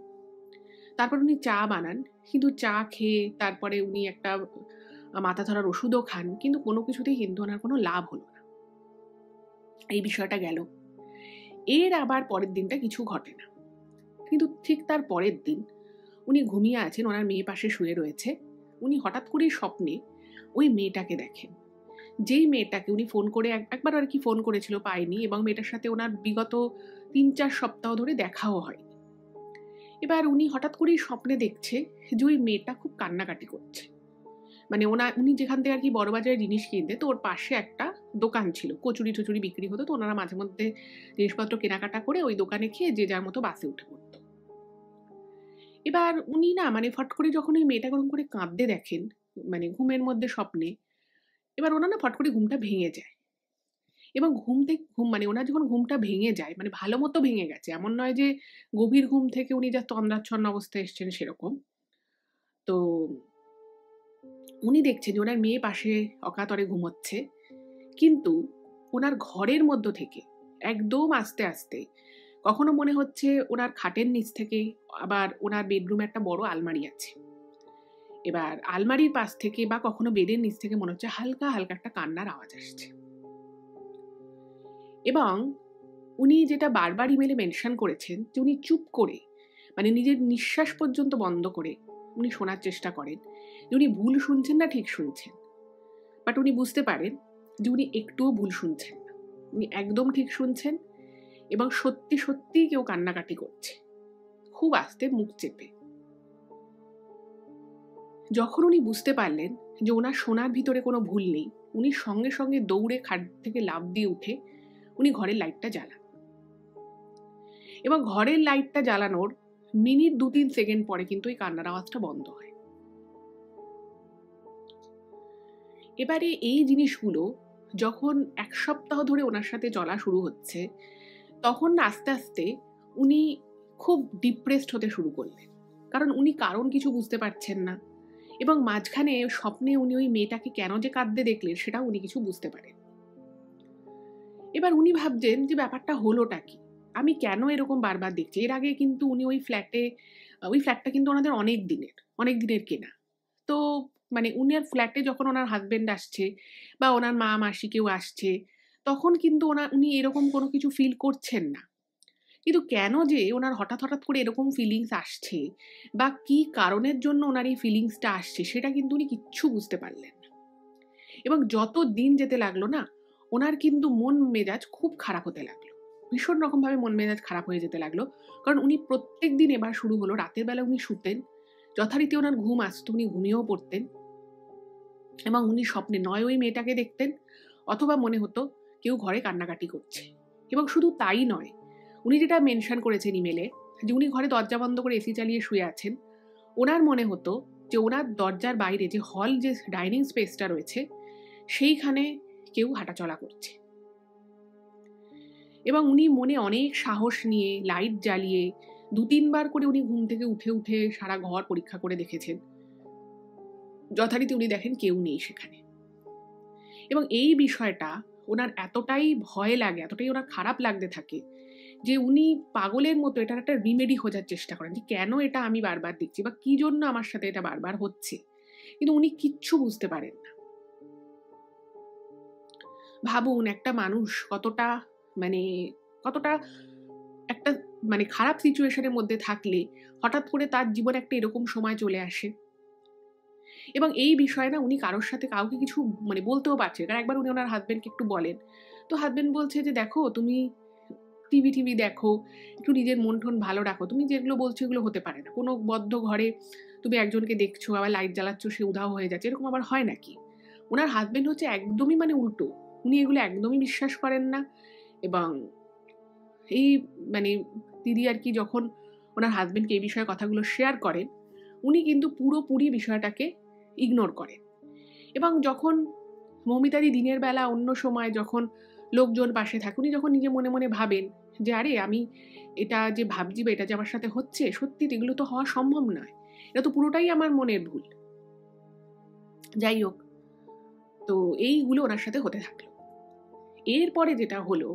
তারপর উনি চা বানান, কিন্তু চা খেয়ে তারপরে উনি একটা মাথা ধরার ওষুধও খান, কিন্তু কোনো কিছুতেই কিন্তু ওনার কোনো লাভ হলো না। এই বিষয়টা গেল। এর আবার পরের দিনটা কিছু ঘটে না, কিন্তু ঠিক তার পরের দিন উনি ঘুমিয়ে আছেন, ওনার মেয়ে পাশে শুয়ে রয়েছে। উনি হঠাৎ করেই স্বপ্নে ওই মেয়েটাকে দেখেন, যেই মেয়েটাকে উনি ফোন করে একবার আর কি ফোন করেছিল, পায়নি, এবং মেয়েটার সাথে ওনার বিগত 3-4 সপ্তাহ ধরে দেখাও হয়নি। এবার উনি হঠাৎ করেই স্বপ্নে দেখছে যে ওই মেয়েটা খুব কান্নাকাটি করছে। মানে উনি যেখান থেকে আর কি বড়বাজারে জিনিস কিনতে, তো ওর পাশে একটা দোকান ছিল, কচুরি টচুরি বিক্রি হতো, তো ওনারা মাঝে মধ্যে জিনিসপত্র কেনাকাটা করে ওই দোকানে খেয়ে যে যার মতো বাসে উঠে পড়তো। এবার উনি না মানে ফট করে যখন ওই মেয়েটা গরম করে কাঁদতে দেখেন, মানে ঘুমের মধ্যে স্বপ্নে, এবার ওনার না ফট করে ঘুমটা ভেঙে যায়। এবং ঘুম মানে ওনার যখন ঘুমটা ভেঙে যায়, মানে ভালো মতো ভেঙে গেছে, এমন নয় যে গভীর ঘুম থেকে উনি যা তন্দ্রাচ্ছন্ন অবস্থায় এসছেন সেরকম। তো উনি দেখছেন যে ওনার মেয়ে পাশে অকাতরে ঘুমোচ্ছে, কিন্তু ওনার ঘরের মধ্য থেকে একদম আস্তে আস্তে কখনো মনে হচ্ছে ওনার খাটের নিচ থেকে, আবার ওনার বেডরুমে একটা বড় আলমারি আছে, এবার আলমারির পাশ থেকে বা কখনো বেডের নিচ থেকে মনে হচ্ছে হালকা হালকা একটা কান্নার আওয়াজ আসছে। এবং উনি যেটা বারবার ইমেলে মেনশন করেছেন যে উনি চুপ করে, মানে নিজের নিঃশ্বাস পর্যন্ত বন্ধ করে উনি শোনার চেষ্টা করেন যে উনি ভুল শুনছেন না ঠিক শুনছেন। বাট উনি বুঝতে পারেন যে উনি একটুও ভুল শুনছেন না, উনি একদম ঠিক শুনছেন এবং সত্যি সত্যিই কেউ কান্নাকাটি করছে, খুব আস্তে মুখ চেপে। যখন উনি বুঝতে পারলেন যে ওনার শোনার ভিতরে কোনো ভুল নেই, উনি সঙ্গে সঙ্গে দৌড়ে খাট থেকে লাফ দিয়ে উঠে উনি ঘরের লাইটটা জ্বালান। এবং ঘরের লাইটটা জ্বালানোর মিনিট 2-3 সেকেন্ড পরে কিন্তু এই কান্নার আওয়াজটা বন্ধ হয়। এবারে এই জিনিসগুলো যখন 1 সপ্তাহ ধরে ওনার সাথে চলা শুরু হচ্ছে, তখন আস্তে আস্তে উনি খুব ডিপ্রেসড হতে শুরু করলেন, কারণ উনি কারণ কিছু বুঝতে পারছেন না। এবং মাঝখানে স্বপ্নে উনি ওই মেয়েটাকে কেন যে কাঁদতে দেখলেন সেটাও উনি কিছু বুঝতে পারেন। এবার উনি ভাবছেন যে ব্যাপারটা হলোটা কি, আমি কেন এরকম বারবার দেখছি। এর আগে কিন্তু উনি ওই ফ্ল্যাটটা কিন্তু ওনাদের অনেক দিনের কেনা। তো মানে উনার ফ্ল্যাটে যখন ওনার হাজবেন্ড আসছে বা ওনার মা মাসি কেউ আসছে, তখন কিন্তু উনি এরকম কোনো কিছু ফিল করছেন না। কিন্তু কেন যে ওনার হঠাৎ হঠাৎ করে এরকম ফিলিংস আসছে বা কি কারণের জন্য ওনার এই ফিলিংসটা আসছে, সেটা কিন্তু উনি কিচ্ছু বুঝতে পারলেন না। এবং যত দিন যেতে লাগলো না, ওনার কিন্তু মন মেজাজ খুব খারাপ হতে লাগলো, ভীষণ রকমভাবে মন মেজাজ খারাপ হয়ে যেতে লাগলো। কারণ উনি প্রত্যেক দিন, এবার শুরু হলো রাতের বেলা উনি শুতেন, যথারীতি ওনার ঘুম আসতো, উনি ঘুমিয়েও পড়তেন এবং উনি স্বপ্নে নয় ওই মেয়েটাকে দেখতেন, অথবা মনে হতো কেউ ঘরে কান্নাকাটি করছে। এবং শুধু তাই নয়, উনি যেটা মেনশন করেছেন ইমেলে, যে উনি ঘরে দরজা বন্ধ করে এসি চালিয়ে শুয়ে আছেন, ওনার মনে হতো যে ওনার দরজার বাইরে যে হল, যে ডাইনিং স্পেসটা রয়েছে, সেইখানে কেউ হাঁটাচলা করছে। এবং উনি মনে অনেক সাহস নিয়ে লাইট জ্বালিয়ে 2-3 বার করে উনি ঘুম থেকে উঠে উঠে সারা ঘর পরীক্ষা করে দেখেছেন, যথারীতি উনি দেখেন কেউ নেই সেখানে। এবং এই বিষয়টা ওনার এতটাই ভয় লাগে, এতটাই ওনার খারাপ লাগতে থাকে যে উনি পাগলের মতো এটার একটা রিমেডি খোঁজার চেষ্টা করেন, যে কেন এটা আমি বারবার দেখছি বা কি জন্য আমার সাথে এটা বারবার হচ্ছে। কিন্তু উনি কিচ্ছু বুঝতে পারেন না। ভাবুন, একটা মানুষ কতটা একটা খারাপ সিচুয়েশনের মধ্যে থাকলে হঠাৎ করে তার জীবনে একটা এরকম সময় চলে আসে। এবং এই বিষয়ে না উনি কারোর সাথে কাউকে কিছু বলতেও পারছে, কারণ একবার উনি ওনার হাজবেন্ডকে একটু বলেন, তো হাজবেন্ড বলছে যে দেখো, তুমি টিভি দেখো, একটু নিজের মন টন ভালো রাখো, তুমি যেগুলো বলছো এগুলো হতে পারে না। কোনো বদ্ধ ঘরে তুমি একজনকে দেখছো, আবার লাইট জ্বালাচ্ছ, সে উধাও হয়ে যাচ্ছে, এরকম আবার হয় নাকি? ওনার হাজবেন্ড হচ্ছে একদমই উল্টো, উনি এগুলো একদমই বিশ্বাস করেন না। এবং এই দিদি আর কি যখন ওনার হাজবেন্ডকে এই বিষয়ে কথাগুলো শেয়ার করেন, উনি কিন্তু পুরোপুরি বিষয়টাকে ইগনোর করেন। এবং যখন মৌমিতাদি দিনের বেলা অন্য সময় যখন লোকজন পাশে থাকে, উনি যখন নিজে মনে মনে ভাবেন যে আরে আমি এটা যে ভাবছি বা এটা যে আমার সাথে হচ্ছে, সত্যি এগুলো তো হওয়া সম্ভব নয়, এটা তো পুরোটাই আমার মনের ভুল। যাই হোক, তো এইগুলো ওনার সাথে হতে থাকলো। এরপরে যেটা হলো,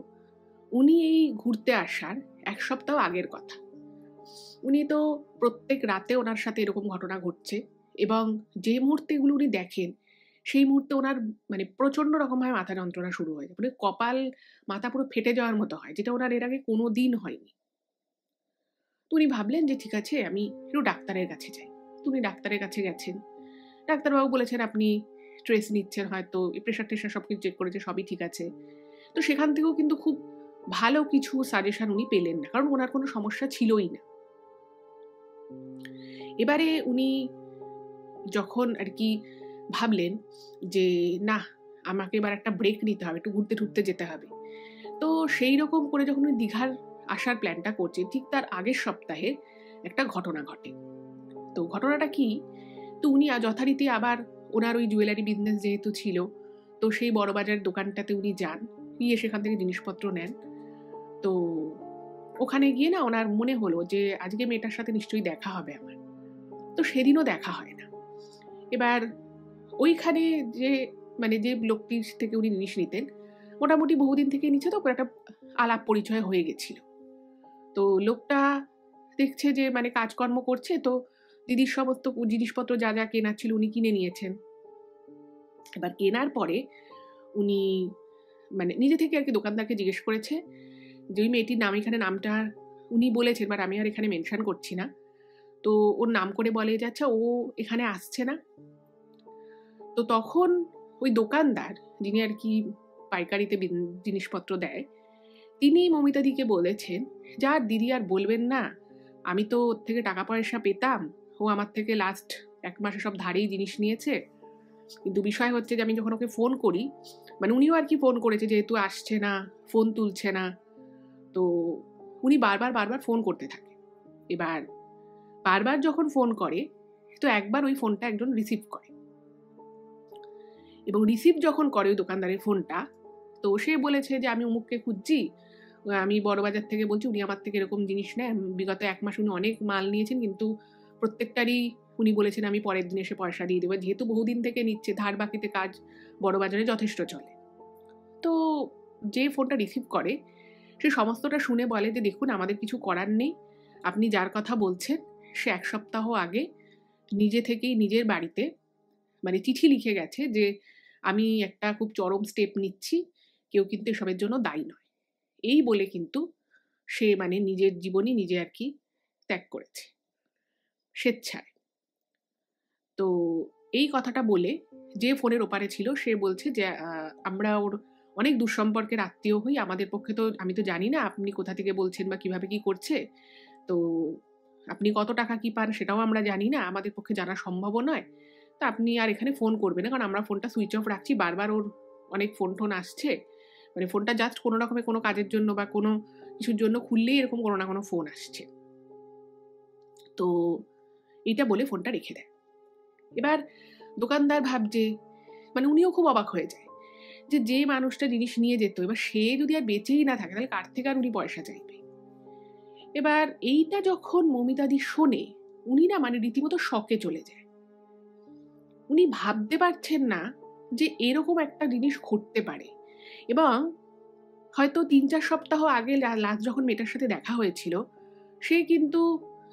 উনি এই ঘুরতে আসার 1 সপ্তাহ আগের কথা, উনি তো প্রত্যেক রাতে ওনার সাথে এরকম ঘটনা ঘটছে। এবং যে মুহূর্তে এগুলো উনি দেখেন, সেই মুহূর্তে ওনার প্রচন্ড রকমভাবে মাথা যন্ত্রণা শুরু হয়ে যায়, কপাল মাথা পুরো ফেটে যাওয়ার মতো হয়, যেটা ওনার এর আগে কোনো দিন হয়নি। তো উনি ভাবলেন যে ঠিক আছে, আমি একটু ডাক্তারের কাছে যাই। তো উনি ডাক্তারের কাছে গেছেন। ডাক্তারবাবু বলেছেন আপনি স্ট্রেস নিচ্ছেন, হয়তো প্রেশার টেশার সবকিছু চেক করেছে, সবই ঠিক আছে। তো সেখান থেকেও কিন্তু খুব ভালো কিছু সাজেশন উনি পেলেন না, কারণ ওনার কোনো সমস্যা ছিলই না। এবারে উনি যখন আর কি ভাবলেন যে না, আমাকে এবার একটা ব্রেক নিতে হবে, একটু ঘুরতে ঠুরতে যেতে হবে। তো সেই রকম করে যখন উনি দীঘার আসার প্ল্যানটা করছেন, ঠিক তার আগের সপ্তাহে একটা ঘটনা ঘটে। তো ঘটনাটা কি, তো উনি যথারীতি আবার ওনার ওই জুয়েলারি বিজনেস যেহেতু ছিল, তো সেই বড়বাজার দোকানটাতে উনি যান, গিয়ে সেখান থেকে জিনিসপত্র নেন। তো ওখানে গিয়ে না ওনার মনে হলো যে আজকে মেয়েটার সাথে নিশ্চয়ই দেখা হবে আমার। তো সেদিনও দেখা হয় না। এবার ওইখানে যে যে লোকটির থেকে উনি জিনিস নিতেন মোটামুটি বহুদিন থেকে নিচ্ছে, তো একটা আলাপ পরিচয় হয়ে গেছিল। তো লোকটা দেখছে যে কাজকর্ম করছে, তো দিদির সমস্ত জিনিসপত্র যা যা কেনার ছিল উনি কিনে নিয়েছেন। এবার কেনার পরে উনি নিজে থেকে আর কি দোকানদারকে জিজ্ঞেস করেছে যে ওই মেয়েটির নাম, এখানে নামটা উনি বলেছেন, বাট আমি আর এখানে মেনশন করছি না। তো ওর নাম করে বলে যে আচ্ছা ও এখানে আসছে না। তো তখন ওই দোকানদার, যিনি আর কি পাইকারিতে জিনিসপত্র দেয়, তিনি মমিতাদিকে বলেছেন, যার দিদি আর বলবেন না, আমি তো ওর থেকে টাকা পয়সা পেতাম, ও আমার থেকে লাস্ট 1 মাসে সব ধারেই জিনিস নিয়েছে। কিন্তু বিষয় হচ্ছে যে আমি যখন ওকে ফোন করি, উনিও আর কি ফোন করেছে, যেহেতু আসছে না, ফোন তুলছে না, তো উনি বারবার ফোন করতে থাকে। এবার বারবার যখন ফোন করে, তো একবার ওই ফোনটা একজন রিসিভ করে, এবং রিসিভ যখন করে ওই দোকানদারের ফোনটা, তো সে বলেছে যে আমি অমুককে খুঁজছি, আমি বড়বাজার থেকে বলছি, উনি আমার থেকে এরকম জিনিস নেন, বিগত 1 মাস উনি অনেক মাল নিয়েছেন, কিন্তু প্রত্যেকটারই উনি বলেছেন আমি পরের দিন এসে পয়সা দিয়ে দেবো, যেহেতু বহুদিন থেকে নিচ্ছে, ধার বাকিতে কাজ বড়বাজারে যথেষ্ট চলে। তো যে ফোনটা রিসিভ করে সে সমস্তটা শুনে বলে যে দেখুন, আমাদের কিছু করার নেই, আপনি যার কথা বলছেন সে 1 সপ্তাহ আগে নিজে থেকেই নিজের বাড়িতে চিঠি লিখে গেছে যে আমি একটা খুব চরম স্টেপ নিচ্ছি, কেউ কিন্তু এসবের জন্য দায়ী নয়। এই বলে কিন্তু সে নিজের জীবনই নিজে আর কি ত্যাগ করেছে স্বেচ্ছায়। তো এই কথাটা বলে যে ফোনের ওপারে ছিল সে বলছে যে আমরা ওর অনেক দুঃসম্পর্কের আত্মীয় হই, আমাদের পক্ষে তো, আমি তো জানি না আপনি কোথা থেকে বলছেন বা কিভাবে কি করছে, তো আপনি কত টাকা কি পান সেটাও আমরা জানি না, আমাদের পক্ষে জানা সম্ভবও নয়, তা আপনি আর এখানে ফোন করবেন না, কারণ আমরা ফোনটা সুইচ অফ রাখছি, বারবার ওর অনেক ফোন আসছে, ফোনটা জাস্ট কোনো রকমে কোনো কাজের জন্য বা কোনো কিছুর জন্য খুললেই এরকম কোনো না কোনো ফোন আসছে। তো এটা বলে ফোনটা রেখে দেয়। এবার দোকানদার ভাবছে, উনিও খুব অবাক হয়ে যায় যে মানুষটা জিনিস নিয়ে যেত, এবার সে যদি আর বেঁচেই না থাকে তাহলে কার থেকে আর উনি পয়সা চাইবে। এবার এইটা যখন মমিতাদি শোনে, উনি না রীতিমতো শকে চলে যায়। উনি ভাবতে পারছেন না যে এরকম একটা জিনিস ঘটতে পারে, এবং হয়তো 3-4 সপ্তাহ আগে লাস্ট যখন মেয়েটার সাথে দেখা হয়েছিল, সে কিন্তু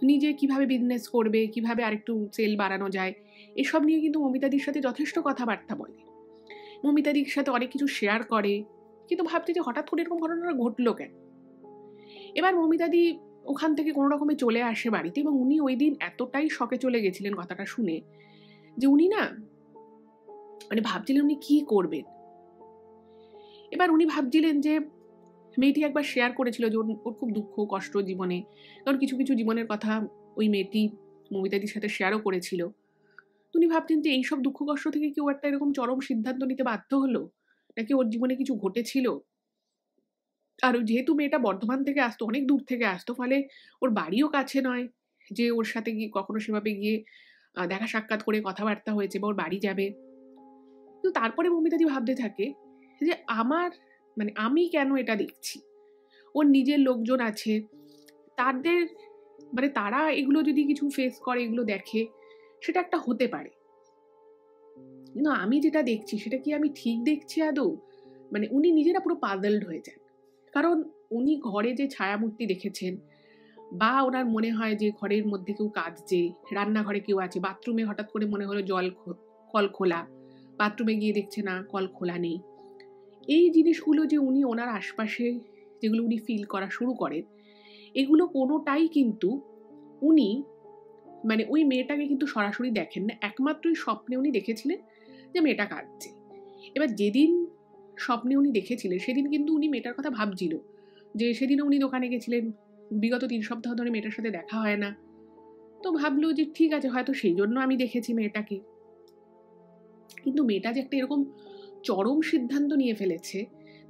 নিজে কিভাবে বিজনেস করবে, কিভাবে আরেকটু সেল বাড়ানো যায়, এসব নিয়ে কিন্তু মমিতাদির সাথে যথেষ্ট কথাবার্তা বলে, মমিতাদির সাথে অনেক কিছু শেয়ার করে, কিন্তু ভাবছে যে হঠাৎ করে এরকম ঘটনাটা ঘটলো কেন। এবার মমিতাদি ওখান থেকে কোনো রকমে চলে আসে বাড়িতে, এবং উনি ওই দিন এতটাই শকে চলে গেছিলেন কথাটা শুনে যে উনি না ভাবছিলেন উনি কি করবেন। এবার উনি ভাবছিলেন যে মেয়েটি একবার শেয়ার করেছিল যে ওর খুব দুঃখ কষ্ট জীবনে, কারণ কিছু কিছু জীবনের কথা ওই মেয়েটি মমিতাদির সাথে শেয়ারও করেছিল। উনি ভাবছেন যে এইসব দুঃখ কষ্ট থেকে কেউ একটা এরকম চরম সিদ্ধান্ত নিতে বাধ্য হলো, নাকি ওর জীবনে কিছু ঘটেছিল। আর যেহেতু মেয়েটা বর্ধমান থেকে আসতো, অনেক দূর থেকে আসতো, ফলে ওর বাড়িও কাছে নয় যে ওর সাথে গিয়ে কখনো সেভাবে গিয়ে দেখা সাক্ষাৎ করে কথাবার্তা হয়েছে বা ওর বাড়ি যাবে। তো তারপরে মমিতাদি ভাবতে থাকে যে আমার আমি কেন এটা দেখছি, ওর নিজের লোকজন আছে, তাদের তারা এগুলো যদি কিছু ফেস করে, এগুলো দেখে, সেটা একটা হতে পারে, কিন্তু আমি যেটা দেখছি সেটা কি আমি ঠিক দেখছি আদৌ? উনি নিজেরা পুরো পাগলড হয়ে যান, কারণ উনি ঘরে যে ছায়ামূর্তি দেখেছেন, বা ওনার মনে হয় যে ঘরের মধ্যে কেউ কাঁদছে, রান্নাঘরে কেউ আছে, বাথরুমে হঠাৎ করে মনে হলো কল খোলা, বাথরুমে গিয়ে দেখছে না, কল খোলা নেই। এই জিনিসগুলো যে উনি ওনার আশপাশে যেগুলো উনি ফিল করা শুরু করেন, এগুলো কোনোটাই কিন্তু উনি ওই মেয়েটাকে কিন্তু সরাসরি দেখেন না, একমাত্রই স্বপ্নে উনি দেখেছিলেন যে মেয়েটা কাঁদছে। এবার যেদিন স্বপ্নে উনি দেখেছিলেন সেদিন কিন্তু উনি মেয়েটার কথা ভাবছিল, যে সেদিনও উনি দোকানে গেছিলেন, বিগত 3 সপ্তাহ ধরে মেয়েটার সাথে দেখা হয় না, তো ভাবলো যে ঠিক আছে, হয়তো সেই জন্য আমি দেখেছি মেয়েটাকে। কিন্তু মেয়েটা যে একটা এরকম চরম সিদ্ধান্ত নিয়ে ফেলেছে,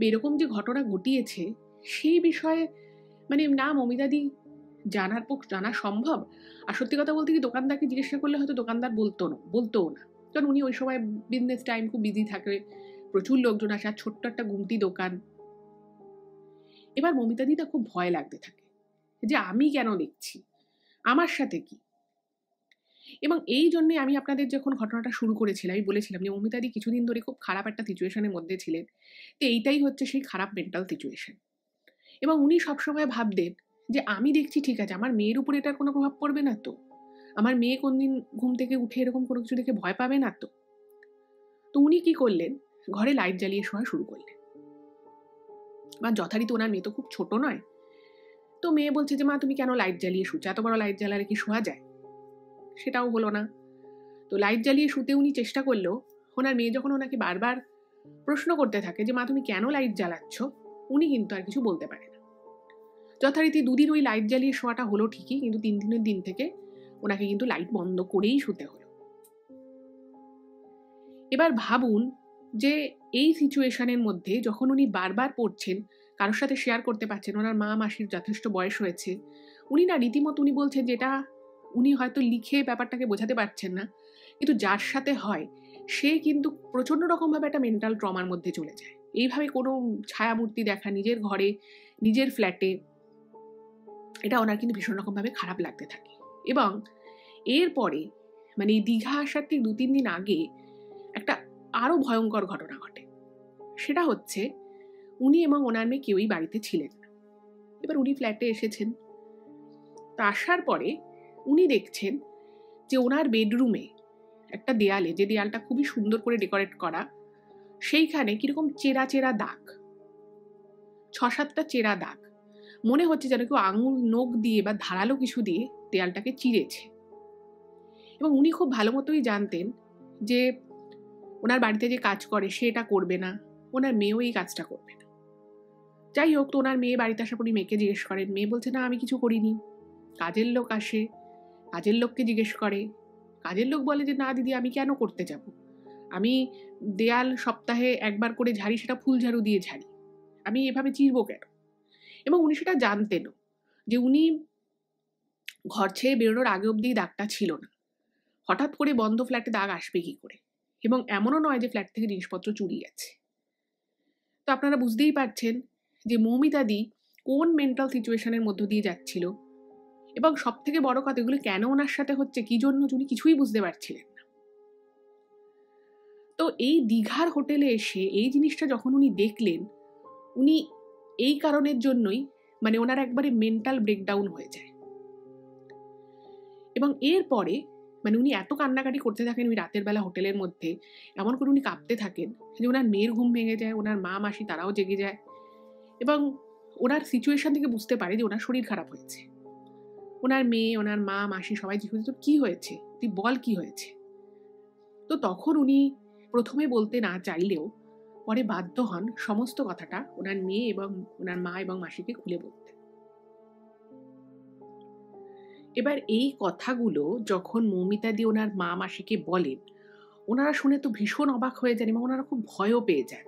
এরকম যে ঘটনা ঘটিয়েছে, সেই বিষয়ে না মমিতাদি জানা সম্ভব। আর সত্যি কথা বলতে কি, দোকানদারকে জিজ্ঞাসা করলে হয়তো দোকানদার বলতোও না, কারণ উনি ওই সময় বিজনেস টাইম, খুব বিজি থাকে, প্রচুর লোকজন আসে, আর ছোট্ট একটা গুমটি দোকান। এবার মমিতাদিটা খুব ভয় লাগতে থাকে যে আমি কেন দেখছি, আমার সাথে কি। এবং এই জন্যে আমি আপনাদের যখন ঘটনাটা শুরু করেছিলাম, আমি বলেছিলাম যে মৌমিতাদি কিছুদিন ধরে খুব খারাপ একটা সিচুয়েশনের মধ্যে ছিলেন। তো এইটাই হচ্ছে সেই খারাপ মেন্টাল সিচুয়েশন। এবং উনি সবসময় ভাবতেন যে আমি দেখছি ঠিক আছে, আমার মেয়ের উপর এটার কোনো প্রভাব পড়বে না তো? আমার মেয়ে কোনদিন ঘুম থেকে উঠে এরকম কোনো কিছু দেখে ভয় পাবে না তো? তো উনি কি করলেন, ঘরে লাইট জ্বালিয়ে শোয়া শুরু করলেন। বা যথারীতি ওনার মেয়ে তো খুব ছোট নয়। তো মেয়ে বলছে যে মা তুমি কেন লাইট জ্বালিয়ে শুচ্ছ, এত বড় লাইট জ্বালালে কি শোয়া যায়? সেটাও হলো না। তো লাইট জ্বালিয়ে শুতে উনি চেষ্টা করলেও ওনার মেয়ে যখন ওনাকে বারবার প্রশ্ন করতে থাকে যে মা তুমি কেন লাইট জ্বালাচ্ছ, উনি কিন্তু আর কিছু বলতে পারে না। যথারীতি দুদিন ওই লাইট জ্বালিয়ে শোয়াটা হলো ঠিকই, কিন্তু 3 দিনের দিন থেকে ওনাকে কিন্তু লাইট বন্ধ করেই শুতে হলো। এবার ভাবুন যে এই সিচুয়েশনের মধ্যে যখন উনি বারবার পড়ছেন, কারোর সাথে শেয়ার করতে পারছেন, ওনার মা মাসির যথেষ্ট বয়স হয়েছে, উনি না রীতিমতো উনি বলছেন যেটা উনি হয়তো লিখে ব্যাপারটাকে বোঝাতে পারছেন না, কিন্তু যার সাথে হয় সে কিন্তু প্রচণ্ড রকমভাবে একটা মেন্টাল ট্রমার মধ্যে চলে যায়। এইভাবে কোনো ছায়ামূর্তি দেখা নিজের ঘরে, নিজের ফ্ল্যাটে, এটা ওনার কিন্তু ভীষণ রকমভাবে খারাপ লাগতে থাকে। এবং এরপরে মানে এই দীঘা আসার ঠিক 2-3 দিন আগে একটা আরও ভয়ঙ্কর ঘটনা ঘটে। সেটা হচ্ছে উনি এবং ওনার মেয়ে কেউই বাড়িতে ছিলেন না। এবার উনি ফ্ল্যাটে এসেছেন। তা আসার পরে উনি দেখছেন যে ওনার বেডরুমে একটা দেয়ালে, যে দেয়ালটা খুবই সুন্দর করে ডেকোরেট করা, সেইখানে কিরকম চেরা চেরা দাগ, 6-7টা চেরা দাগ। মনে হচ্ছে যেন কেউ আঙুল নখ দিয়ে বা ধারালো কিছু দিয়ে দেয়ালটাকে চিরেছে। এবং উনি খুব ভালো মতোই জানতেন যে ওনার বাড়িতে যে কাজ করে সে এটা করবে না, ওনার মেয়েও এই কাজটা করবে না। যাই হোক, তো ওনার মেয়ে বাড়িতে আসার পর মেয়েকে জিজ্ঞেস করেন। মেয়ে বলছে না আমি কিছু করিনি। কাজের লোক আসে, কাজের লোককে জিজ্ঞেস করে। কাজের লোক বলে যে না দিদি আমি কেন করতে যাব, আমি দেয়াল সপ্তাহে একবার করে ঝাড়ি, সেটা ফুল ঝাড়ু দিয়ে ঝাড়ি, আমি এভাবে চিরবো কেন? এবং উনি সেটা জানতেনও যে উনি ঘর ছেড়ে বেরোনোর আগে অব্দি দাগটা ছিল না। হঠাৎ করে বন্ধ ফ্ল্যাটে দাগ আসবে কি করে? এবং এমনও নয় যে ফ্ল্যাট থেকে জিনিসপত্র চুরি গেছে। তো আপনারা বুঝতেই পারছেন যে মৌমিতাদি কোন মেন্টাল সিচুয়েশনের মধ্য দিয়ে যাচ্ছিল, এবং সব থেকে বড় কথা এগুলো কেন ওনার সাথে হচ্ছে, কি জন্য, উনি কিছুই বুঝতে পারছিলেন না। তো এই দীঘার হোটেলে এসে এই জিনিসটা যখন উনি দেখলেন, উনি এই কারণের জন্যই মানে ওনার একবারে মেন্টাল ব্রেকডাউন হয়ে যায়। এবং এরপরে মানে উনি এত কান্নাকাটি করতে থাকেন ওই রাতের বেলা হোটেলের মধ্যে, এমন করে উনি কাঁপতে থাকেন যে ওনার মেয়ের ঘুম ভেঙে যায়, ওনার মা মাসি তারাও জেগে যায়, এবং ওনার সিচুয়েশন থেকে বুঝতে পারে যে ওনার শরীর খারাপ হয়েছে। ওনার মেয়ে, ওনার মা মাসি সবাই জিজ্ঞেস তোর কি হয়েছে, তুই বল কি হয়েছে। তো তখন উনি প্রথমে বলতে না চাইলেও পরে বাধ্য হন সমস্ত কথাটা ওনার মেয়ে এবং ওনার মা এবং মাসিকে খুলে বলতে। এবার এই কথাগুলো যখন মৌমিতাদি ওনার মা মাসিকে বলেন, ওনারা শুনে তো ভীষণ অবাক হয়ে যান এবং ওনারা খুব ভয়ও পেয়ে যান।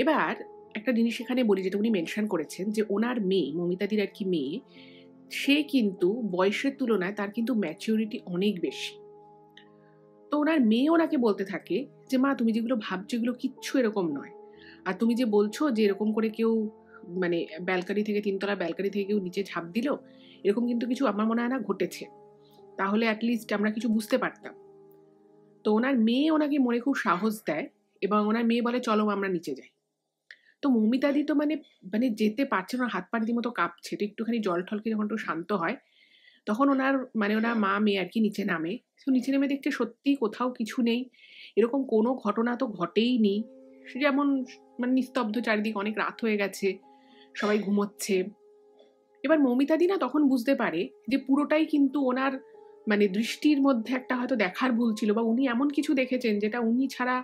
এবার একটা জিনিস এখানে বলি, যেটা উনি মেনশন করেছেন যে ওনার মেয়ে, মৌমিতাদির আর কি মেয়ে, সে কিন্তু বয়সের তুলনায় তার কিন্তু ম্যাচিউরিটি অনেক বেশি। তো ওনার মেয়ে ওনাকে বলতে থাকে যে মা তুমি যেগুলো ভাবছো এগুলো কিচ্ছু এরকম নয়, আর তুমি যে বলছো যে এরকম করে কেউ মানে ব্যালকানি থেকে, 3তলা ব্যালকানি থেকে কেউ নিচে ঝাঁপ দিল, এরকম কিন্তু কিছু আমার মনে হয় না ঘটেছে, তাহলে অ্যাটলিস্ট আমরা কিছু বুঝতে পারতাম। তো ওনার মেয়ে ওনাকে মনে খুব সাহস দেয় এবং ওনার মেয়ে বলে চলো আমরা নিচে যাই। তো মৌমিতাদি তো মানে মানে যেতে পারছে না, হাত পা রীতিমতো কাঁপছে। তো একটুখানি জল ঠলকে যখন একটু শান্ত হয়, তখন ওনার মানে ওনার মা মেয়ে আর কি নিচে নামে। তো নিচে নেমে দেখছে সত্যিই কোথাও কিছু নেই, এরকম কোনো ঘটনা তো ঘটেই নি। যেমন মানে নিস্তব্ধ চারিদিক, অনেক রাত হয়ে গেছে, সবাই ঘুমোচ্ছে। এবার মৌমিতাদি না তখন বুঝতে পারে যে পুরোটাই কিন্তু ওনার মানে দৃষ্টির মধ্যে একটা হয়তো দেখার ভুল ছিল, বা উনি এমন কিছু দেখেছেন যেটা উনি ছাড়া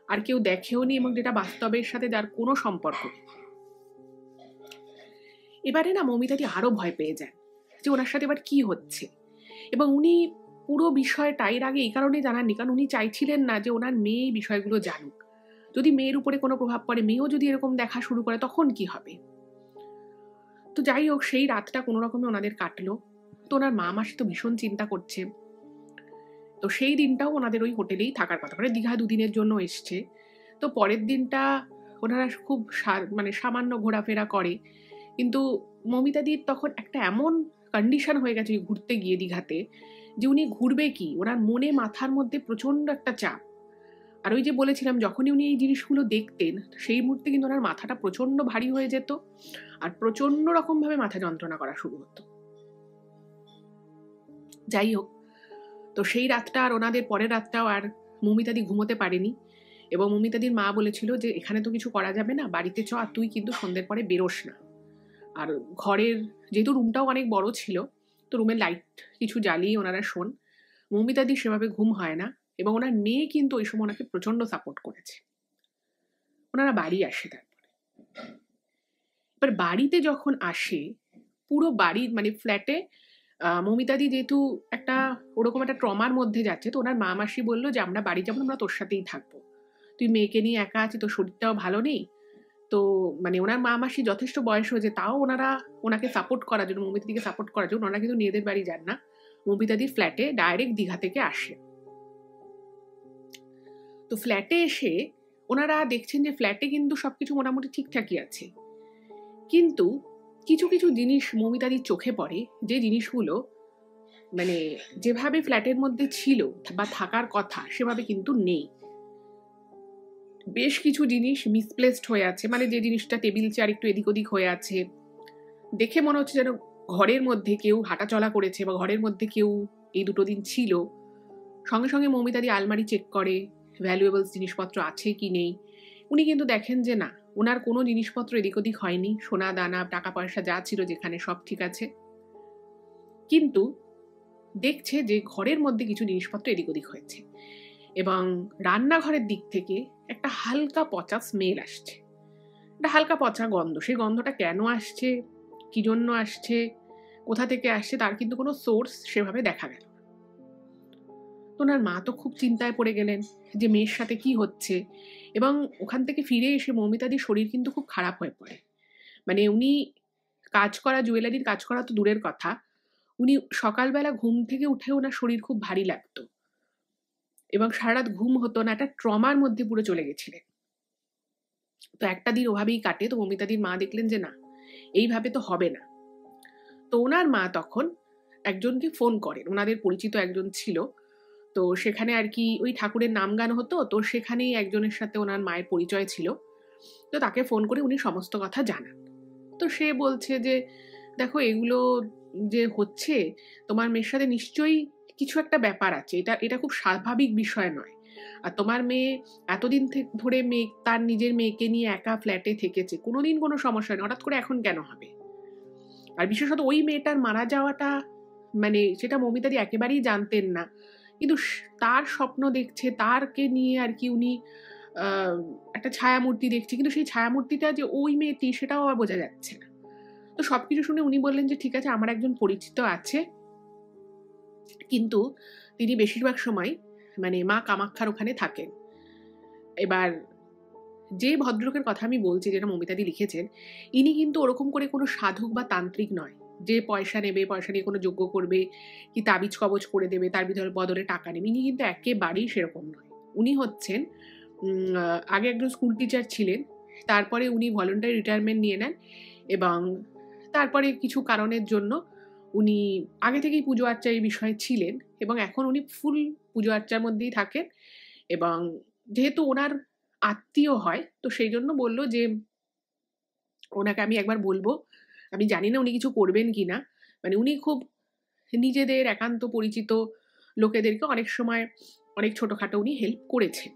আর কেউ দেখেও নি, এবং যেটা বাস্তবের সাথে যার কোনো সম্পর্ক নেই। এবারে না মৌমিতাদি আরো ভয় পেয়ে যান যে ওনার সাথে এবার কি হচ্ছে, এবং উনি পুরো বিষয়টা এর আগে এই কারণে জানাননি, কারণ উনি চাইছিলেন না যে ওনার মেয়ে এই বিষয়গুলো জানুক। যদি মেয়ের উপরে কোনো প্রভাব পড়ে, মেয়েও যদি এরকম দেখা শুরু করে, তখন কি হবে। তো যাই হোক, সেই রাতটা কোনো রকমে ওনাদের কাটলো। তো ওনার মা মাসি তো ভীষণ চিন্তা করছে। তো সেই দিনটাও ওনাদের ওই হোটেলেই থাকার কথা, মানে দীঘা 2 দিনের জন্য এসছে। তো পরের দিনটা ওনারা খুব মানে সামান্য ঘোরাফেরা করে, কিন্তু মৌমিতাদির তখন একটা এমন কন্ডিশন হয়ে গেছে ঘুরতে গিয়ে দীঘাতে, যে উনি ঘুরবে কি, ওনার মনে মাথার মধ্যে প্রচণ্ড একটা চাপ। আর ওই যে বলেছিলাম, যখনই উনি এই জিনিসগুলো দেখতেন সেই মুহূর্তে কিন্তু ওনার মাথাটা প্রচণ্ড ভারী হয়ে যেত আর প্রচণ্ড রকমভাবে মাথা যন্ত্রণা করা শুরু হতো। যাই হোক, তো সেই রাতটা আর ওনাদের পরের রাতটাও আর মৌমিতাদি ঘুমোতে পারেনি। এবং মৌমিতাদির মা বলেছিল যে এখানে তো কিছু করা যাবে না, বাড়িতে চ, আর তুই কিন্তু সন্ধ্যের পরে বেরোস না। আর ঘরের যেহেতু রুমটাও অনেক বড় ছিল, তো রুমের লাইট কিছু জ্বালিয়ে ওনারা শোন। মৌমিতাদির সেভাবে ঘুম হয় না এবং ওনার মেয়ে কিন্তু ওই সময় ওনাকে প্রচণ্ড সাপোর্ট করেছে। ওনারা বাড়ি আসে। তারপরে এবার বাড়িতে যখন আসে, পুরো বাড়ির মানে ফ্ল্যাটে মৌমিতাদি যেহেতু একটা ওরকম একটা ট্রমার মধ্যে যাচ্ছে, তো ওনার মা মাসি বললো যে আমরা বাড়ি যাবো, আমরা তোর সাথেই থাকবো, তুই মেয়েকে নিয়ে একা আছিস, তোর শরীরটাও ভালো নেই। তো মানে ওনার মা মাসি যথেষ্ট বয়স হয়েছে, তাও ওনারা ওনাকে সাপোর্ট করার জন্য, মৌমিতাদিকে সাপোর্ট করার জন্য ওনারা কিন্তু নিজেদের বাড়ি যান না, মৌমিতাদির ফ্ল্যাটে ডাইরেক্ট দীঘা থেকে আসে। তো ফ্ল্যাটে এসে ওনারা দেখছেন যে ফ্ল্যাটে কিন্তু সবকিছু মোটামুটি ঠিকঠাকই আছে, কিন্তু কিছু কিছু জিনিস মৌমিতাদির চোখে পড়ে, যে জিনিসগুলো মানে যেভাবে ফ্ল্যাটের মধ্যে ছিল বা থাকার কথা সেভাবে কিন্তু নেই। বেশ কিছু জিনিস মিসপ্লেসড হয়ে আছে, মানে যে জিনিসটা টেবিল চেয়ার একটু এদিক ওদিক হয়ে আছে, দেখে মনে হচ্ছে যেন ঘরের মধ্যে কেউ হাঁটাচলা করেছে বা ঘরের মধ্যে কেউ এই দুটো দিন ছিল। সঙ্গে সঙ্গে মৌমিতাদি আলমারি চেক করে ভ্যালুয়েবলস জিনিসপত্র আছে কি নেই। উনি কিন্তু দেখেন যে না, ওনার কোনো জিনিসপত্র এদিক ওদিক হয়নি, সোনা দানা টাকা পয়সা যা ছিল যেখানে সব ঠিক আছে, কিন্তু দেখছে যে ঘরের মধ্যে কিছু জিনিসপত্র এদিক ওদিক হয়েছে। এবং রান্নাঘরের দিক থেকে একটা হালকা পচা স্মেল আসছে, একটা হালকা পচা গন্ধ। সেই গন্ধটা কেন আসছে, কি জন্য আসছে, কোথা থেকে আসছে, তার কিন্তু কোনো সোর্স সেভাবে দেখা গেল। তো ওনার মা তো খুব চিন্তায় পড়ে গেলেন যে মেয়ের সাথে কি হচ্ছে। এবং ওখান থেকে ফিরে এসে মৌমিতাদির শরীর কিন্তু খুব খারাপ হয়ে পড়ে। মানে উনি কাজ করা, জুয়েলারির কাজ করা তো দূরের কথা, উনি সকালবেলা ঘুম থেকে উঠে ওনার শরীর খুব ভারী লাগতো এবং সারা রাত ঘুম হতো না, একটা ট্রমার মধ্যে পুরো চলে গেছিলেন। তো একটা দিন ওভাবেই কাটে। তো মৌমিতাদির মা দেখলেন যে না, এইভাবে তো হবে না। তো ওনার মা তখন একজনকে ফোন করেন, ওনাদের পরিচিত একজন ছিল, তো সেখানে আর কি ওই ঠাকুরের নাম গান হতো, তো সেখানেই একজনের সাথে ওনার মায়ের পরিচয় ছিল। তো তাকে ফোন করে উনি সমস্ত কথা জানান। তো সে বলছে যে দেখো, এগুলো যে হচ্ছে তোমার মেয়ের সাথে নিশ্চয়ই কিছু একটা ব্যাপার আছে, এটা খুব স্বাভাবিক বিষয় নয়। আর তোমার মেয়ে এতদিন ধরে তার নিজের মেয়েকে নিয়ে একা ফ্ল্যাটে থেকেছে, কোনোদিন কোনো সমস্যা নেই, হঠাৎ করে এখন কেন হবে? আর বিশেষত ওই মেয়েটার মারা যাওয়াটা মানে সেটা মৌমিতাদি একেবারেই জানতেন না, কিন্তু তার স্বপ্ন দেখছে, তারকে নিয়ে আর কি উনি একটা ছায়ামূর্তি দেখছে, কিন্তু সেই ছায়ামূর্তিটা যে ওই মেয়েটি সেটাও আবার বোঝা যাচ্ছে না। তো সবকিছু শুনে উনি বললেন যে ঠিক আছে, আমার একজন পরিচিত আছে, কিন্তু তিনি বেশিরভাগ সময় মানে মা কামাখ্যার ওখানে থাকেন। এবার যে ভদ্রলোকের কথা আমি বলছি, যেটা মৌমিতাদি লিখেছেন, ইনি কিন্তু ওরকম করে কোনো সাধক বা তান্ত্রিক নয় যে পয়সা নেবে, পয়সা নিয়ে কোনো যজ্ঞ করবে কি তাবিজ কবজ করে দেবে, তার বদলে টাকা নেবে। ইনি কিন্তু একেবারেই সেরকম নয়। উনি হচ্ছেন আগে একজন স্কুল টিচার ছিলেন, তারপরে উনি ভলান্টারি রিটায়ারমেন্ট নিয়ে নেন এবং তারপরে কিছু কারণের জন্য উনি আগে থেকেই পুজো আর্চার এই বিষয়ে ছিলেন এবং এখন উনি ফুল পুজো আর্চার মধ্যেই থাকেন। এবং যেহেতু ওনার আত্মীয় হয়, তো সেই জন্য বললো যে ওনাকে আমি একবার বলবো, আমি জানি না উনি কিছু করবেন কিনা। মানে উনি খুব নিজেদের একান্ত পরিচিত লোকেদেরকে অনেক সময় অনেক ছোটখাটো উনি হেল্প করেছেন।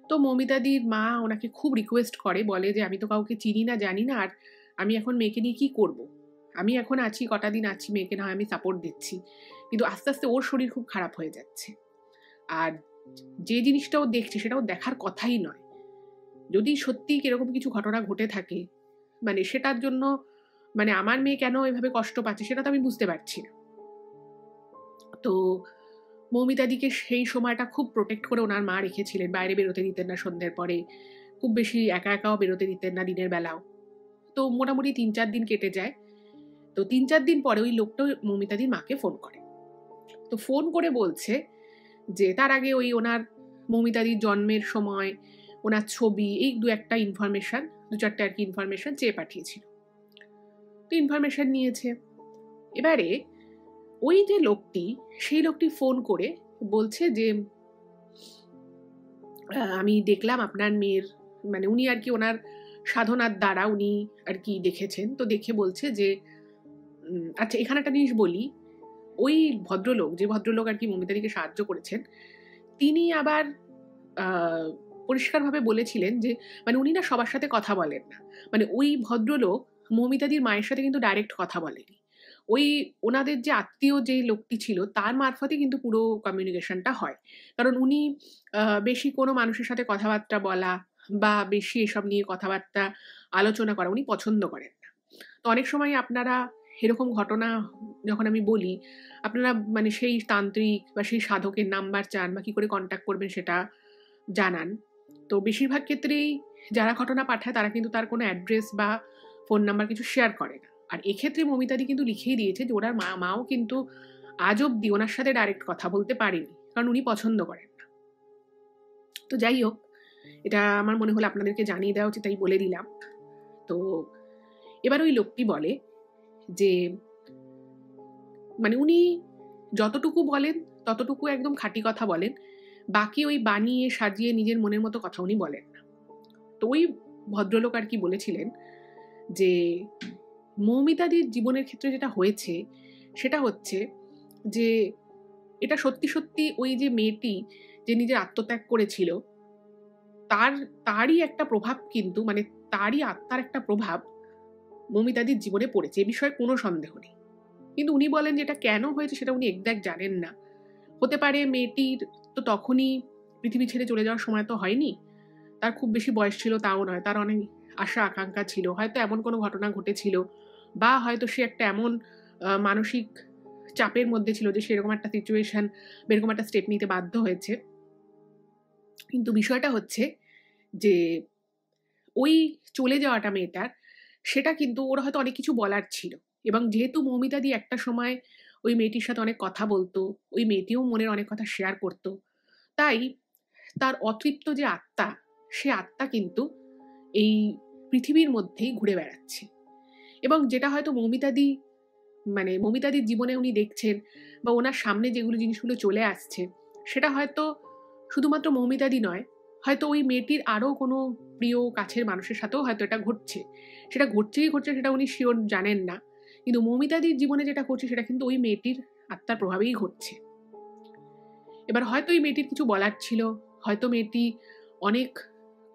তো মৌমিতাদির মা ওনাকে খুব রিকোয়েস্ট করে, বলে যে আমি তো কাউকে চিনি না, জানি না, আর আমি এখন মেয়েকে নিয়ে কি করব? আমি এখন আছি, কটা দিন আছি, মেয়েকে না হয় আমি সাপোর্ট দিচ্ছি, কিন্তু আস্তে আস্তে ওর শরীর খুব খারাপ হয়ে যাচ্ছে। আর যে জিনিসটা ও দেখছে সেটাও দেখার কথাই নয়। যদি সত্যি এরকম কিছু ঘটনা ঘটে থাকে, মানে সেটার জন্য মানে আমার মেয়ে কেন এভাবে কষ্ট পাচ্ছে সেটা তো আমি বুঝতে পারছি না। তো মৌমিতাদিকে সেই সময়টা খুব প্রোটেক্ট করে ওনার মা রেখেছিলেন, বাইরে বেরোতে দিতেন না সন্ধ্যের পরে, খুব বেশি একা একাও বেরোতে দিতেন না দিনের বেলাও। তো মোটামুটি 3-4 দিন কেটে যায়। তো 3-4 দিন পরে ওই লোকটা মৌমিতাদির মাকে ফোন করে। তো ফোন করে বলছে যে তার আগে ওই ওনার মৌমিতাদির জন্মের সময় ওনার ছবি, এই 2-1টা ইনফরমেশন, 2-4টা আর কি ইনফরমেশন চেয়ে পাঠিয়েছিল। তো ইনফরমেশন নিয়েছে। এবারে ওই যে লোকটি, সেই লোকটি ফোন করে বলছে যে আমি দেখলাম আপনার মেয়ের, মানে উনি আর কি ওনার সাধনার দ্বারা উনি আর কি দেখেছেন, তো দেখে বলছে যে আচ্ছা এখানে একটা জিনিস বলি, ওই ভদ্রলোক, যে ভদ্রলোক আর কি মৌমিতাদিকে সাহায্য করেছেন, তিনি আবার পরিষ্কারভাবে বলেছিলেন যে মানে উনি না সবার সাথে কথা বলেন না, মানে ওই ভদ্রলোক মৌমিতাদির মায়ের সাথে কিন্তু ডাইরেক্ট কথা বলেনি, ওই ওনাদের যে আত্মীয় যে লোকটি ছিল তার মারফতে কিন্তু পুরো কমিউনিকেশনটা হয়। কারণ উনি বেশি কোনো মানুষের সাথে কথাবার্তা বলা বা বেশি এসব নিয়ে কথাবার্তা আলোচনা করা উনি পছন্দ করেন না। তো অনেক সময় আপনারা এরকম ঘটনা যখন আমি বলি, আপনারা মানে সেই তান্ত্রিক বা সেই সাধকের নাম্বার চান বা কি করে কন্ট্যাক্ট করবেন সেটা জানান। তো বেশিরভাগ ক্ষেত্রেই যারা ঘটনা পাঠায় তারা কিন্তু তার কোনো অ্যাড্রেস বা ফোন নাম্বার কিছু শেয়ার করে না। আর এক্ষেত্রে মৌমিতাদি কিন্তু লিখেই দিয়েছে যে ওনার মাও কিন্তু আজ অব্দি ওনার সাথে ডাইরেক্ট কথা বলতে পারেনি, কারণ উনি পছন্দ করেন না। তো যাই হোক, এটা আমার মনে হলো আপনাদেরকে জানিয়ে দেওয়া উচিত, তাই বলে দিলাম। তো এবার ওই লোকটি বলে যে মানে উনি যতটুকু বলেন ততটুকু একদম খাঁটি কথা বলেন, বাকি ওই বানিয়ে সাজিয়ে নিজের মনের মতো কথা উনি বলেন না। তো ওই ভদ্রলোক আর কি বলেছিলেন যে মৌমিতাদির জীবনের ক্ষেত্রে যেটা হয়েছে সেটা হচ্ছে যে এটা সত্যি সত্যি ওই যে মেয়েটি যে নিজের আত্মত্যাগ করেছিল তারই একটা প্রভাব, কিন্তু মানে তারই আত্মার একটা প্রভাব মৌমিতাদির জীবনে পড়েছে, এ বিষয়ে কোনো সন্দেহ নেই। কিন্তু উনি বলেন যে এটা কেন হয়েছে সেটা উনি এক্স্যাক্ট জানেন না। হতে পারে মেয়েটির তো তখনই পৃথিবী ছেড়ে চলে যাওয়ার সময় তো হয়নি, তার খুব বেশি বয়স ছিল তাও নয়, তার অনেক আশা আকাঙ্ক্ষা ছিল, হয়তো এমন কোনো ঘটনা ঘটেছিল বা হয়তো সে একটা এমন মানসিক চাপের মধ্যে ছিল যে সেরকম একটা সিচুয়েশন, এরকম একটা স্টেপ নিতে বাধ্য হয়েছে। কিন্তু বিষয়টা হচ্ছে যে ওই চলে যাওয়াটা মেয়েটার, সেটা কিন্তু ওর হয়তো অনেক কিছু বলার ছিল, এবং যেহেতু মৌমিতাদি একটা সময় ওই মেয়েটির সাথে অনেক কথা বলতো, ওই মেয়েটিও মনের অনেক কথা শেয়ার করতো, তাই তার অতৃপ্ত যে আত্মা, সে আত্মা কিন্তু এই পৃথিবীর মধ্যেই ঘুরে বেড়াচ্ছে। এবং যেটা হয়তো মৌমিতাদির জীবনে উনি দেখছেন বা ওনার সামনে যেগুলো জিনিসগুলো চলে আসছে, সেটা হয়তো শুধুমাত্র মৌমিতাদি নয়, হয়তো ওই মেয়েটির আরও কোনো প্রিয় কাছের মানুষের সাথেও হয়তো এটা ঘটছে। সেটা ঘটছে সেটা উনি শিওর জানেন না, কিন্তু মৌমিতাদির জীবনে যেটা ঘটছে সেটা কিন্তু ওই মেয়েটির আত্মার প্রভাবেই ঘটছে। এবার হয়তো এই মেয়েটির কিছু বলার ছিল, হয়তো মেয়েটি অনেক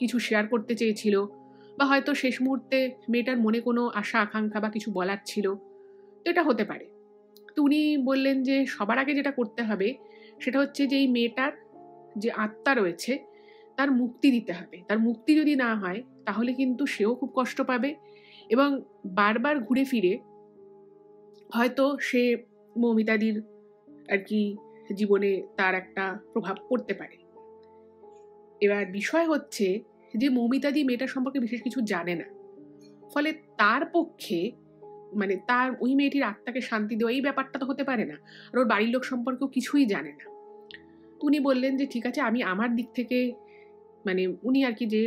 কিছু শেয়ার করতে চেয়েছিল, বা হয়তো শেষ মুহূর্তে মেয়েটার মনে কোনো আশা আকাঙ্ক্ষা বা কিছু বলার ছিল, তো এটা হতে পারে। তো উনি বললেন যে সবার আগে যেটা করতে হবে সেটা হচ্ছে যে এই মেয়েটার যে আত্মা রয়েছে তার মুক্তি দিতে হবে। তার মুক্তি যদি না হয় তাহলে কিন্তু সেও খুব কষ্ট পাবে, এবং বারবার ঘুরে ফিরে হয়তো সে মৌমিতাদির আর কি জীবনে তার একটা প্রভাব পড়তে পারে। এবার বিষয় হচ্ছে যে মৌমিতাদি মেয়েটার সম্পর্কে বিশেষ কিছু জানে না, ফলে তার পক্ষে মানে তার ওই মেয়েটির আত্মাকে শান্তি দেওয়া এই ব্যাপারটা তো হতে পারে না, আর ওর বাড়ির লোক সম্পর্কেও কিছুই জানে না। উনি বললেন যে ঠিক আছে, আমি আমার দিক থেকে, মানে উনি আর কি যে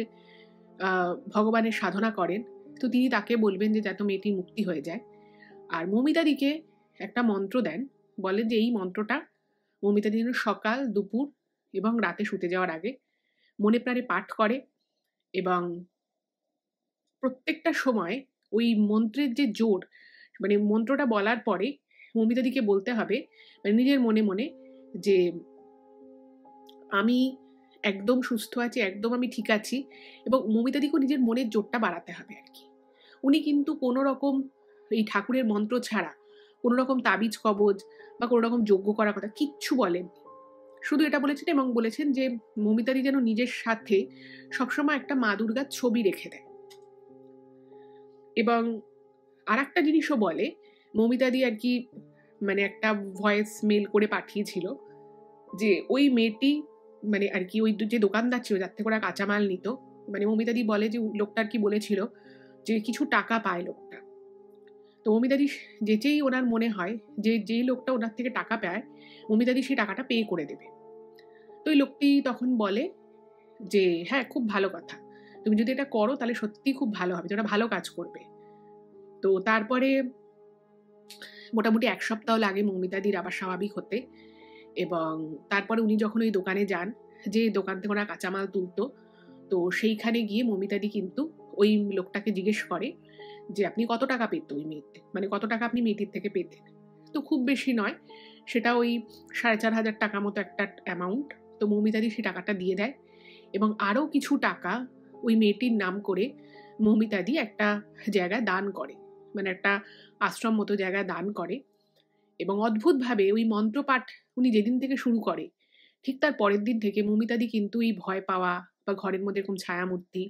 ভগবানের সাধনা করেন, তো তিনি তাকে বলবেন যে যাতে মেয়েটি মুক্তি হয়ে যায়। আর মৌমিতাদিকে একটা মন্ত্র দেন, বলেন যে এই মন্ত্রটা মৌমিতাদি যেন সকাল, দুপুর এবং রাতে শুতে যাওয়ার আগে মনে প্রাণে পাঠ করে, এবং প্রত্যেকটা সময় ওই মন্ত্রের যে জোর, মানে মন্ত্রটা বলার পরে মৌমিতাদিকে বলতে হবে মানে নিজের মনে মনে যে আমি একদম সুস্থ আছি, একদম আমি ঠিক আছি, এবং মৌমিতাদিকেও নিজের মনের জোরটা বাড়াতে হবে আর কি। উনি কিন্তু কোনো রকম এই ঠাকুরের মন্ত্র ছাড়া কোনো রকম তাবিজ কবজ বা কোনো রকম যজ্ঞ করার কথা কিচ্ছু বলেননি। শুধু এটা বলেছেন এবং বলেছেন যে মৌমিতাদি যেন নিজের সাথে সবসময় একটা মা দুর্গার ছবি রেখে দেয়। এবং আর একটা জিনিসও বলে, মৌমিতাদি আর কি মানে একটা ভয়েস মেল করে পাঠিয়েছিল যে ওই মেয়েটি মানে আর কি ওই যে দোকানদার ছিল যার থেকে ওরা কাঁচামাল নিত, মানে মৌমিতাদি বলে যে লোকটা আর কি বলেছিল যে কিছু টাকা পায় লোকটা। তো মৌমিতাদি যেই ওনার মনে হয় যে যেই লোকটা ওনার থেকে টাকা পায় মৌমিতাদি সেই টাকাটা পে করে দেবে। তো ওই লোকটি তখন বলে যে হ্যাঁ, খুব ভালো কথা, তুমি যদি এটা করো তাহলে সত্যিই খুব ভালো হবে, তোমরা ভালো কাজ করবে। তো তারপরে মোটামুটি 1 সপ্তাহ লাগে মৌমিতাদির আবার স্বাভাবিক হতে। এবং তারপরে উনি যখন ওই দোকানে যান, যে দোকান থেকে ওরা কাঁচামাল তুলতো, তো সেইখানে গিয়ে মৌমিতাদি কিন্তু ওই লোকটাকে জিজ্ঞেস করে যে আপনি কত টাকা পেতেন ওই মেয়েতে, মানে কত টাকা আপনি মেয়েটির থেকে পেতেন। তো খুব বেশি নয়, সেটা ওই 4,500 টাকা মতো একটা অ্যামাউন্ট। তো মৌমিতাদি সেই টাকাটা দিয়ে দেয় এবং আরও কিছু টাকা ওই মেয়েটির নাম করে মৌমিতাদি একটা জায়গায় দান করে, মানে একটা আশ্রম মতো জায়গায় দান করে। এবং অদ্ভুতভাবে ওই মন্ত্রপাঠ উনি যেদিন থেকে শুরু করে, ঠিক তার পরের দিন থেকে মৌমিতাদি কিন্তু এই ভয় পাওয়া বা ঘরের মধ্যে এরকম ছায়ামূর্তি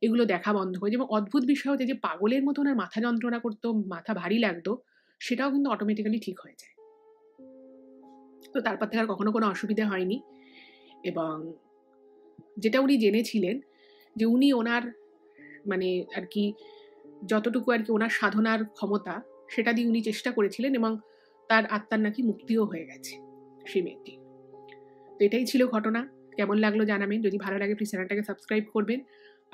এগুলো দেখা বন্ধ হয়ে যায়। এবং অদ্ভুত বিষয় হচ্ছে যে পাগলের মতো ওনার মাথা যন্ত্রণা করতো, মাথা ভারী লাগতো, সেটাও কিন্তু অটোমেটিক্যালি ঠিক হয়ে যায়। তো তারপর থেকে আর কখনো কোনো অসুবিধা হয়নি। এবং যেটা উনি জেনেছিলেন যে উনি ওনার মানে আর কি যতটুকু আর কি ওনার সাধনার ক্ষমতা, সেটা দিয়ে উনি চেষ্টা করেছিলেন এবং তার আত্মার নাকি মুক্তিও হয়ে গেছে সেই মেয়েটি। তো এটাই ছিল ঘটনা। কেমন লাগলো জানাবেন। যদি ভালো লাগে প্লিজ চ্যানেলটাকে সাবস্ক্রাইব করবেন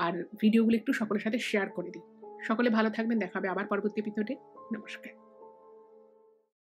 আর ভিডিওগুলো একটু সকলের সাথে শেয়ার করে দিন। সকলে ভালো থাকবেন, দেখা হবে আবার পরবর্তী এপিসোডে। নমস্কার।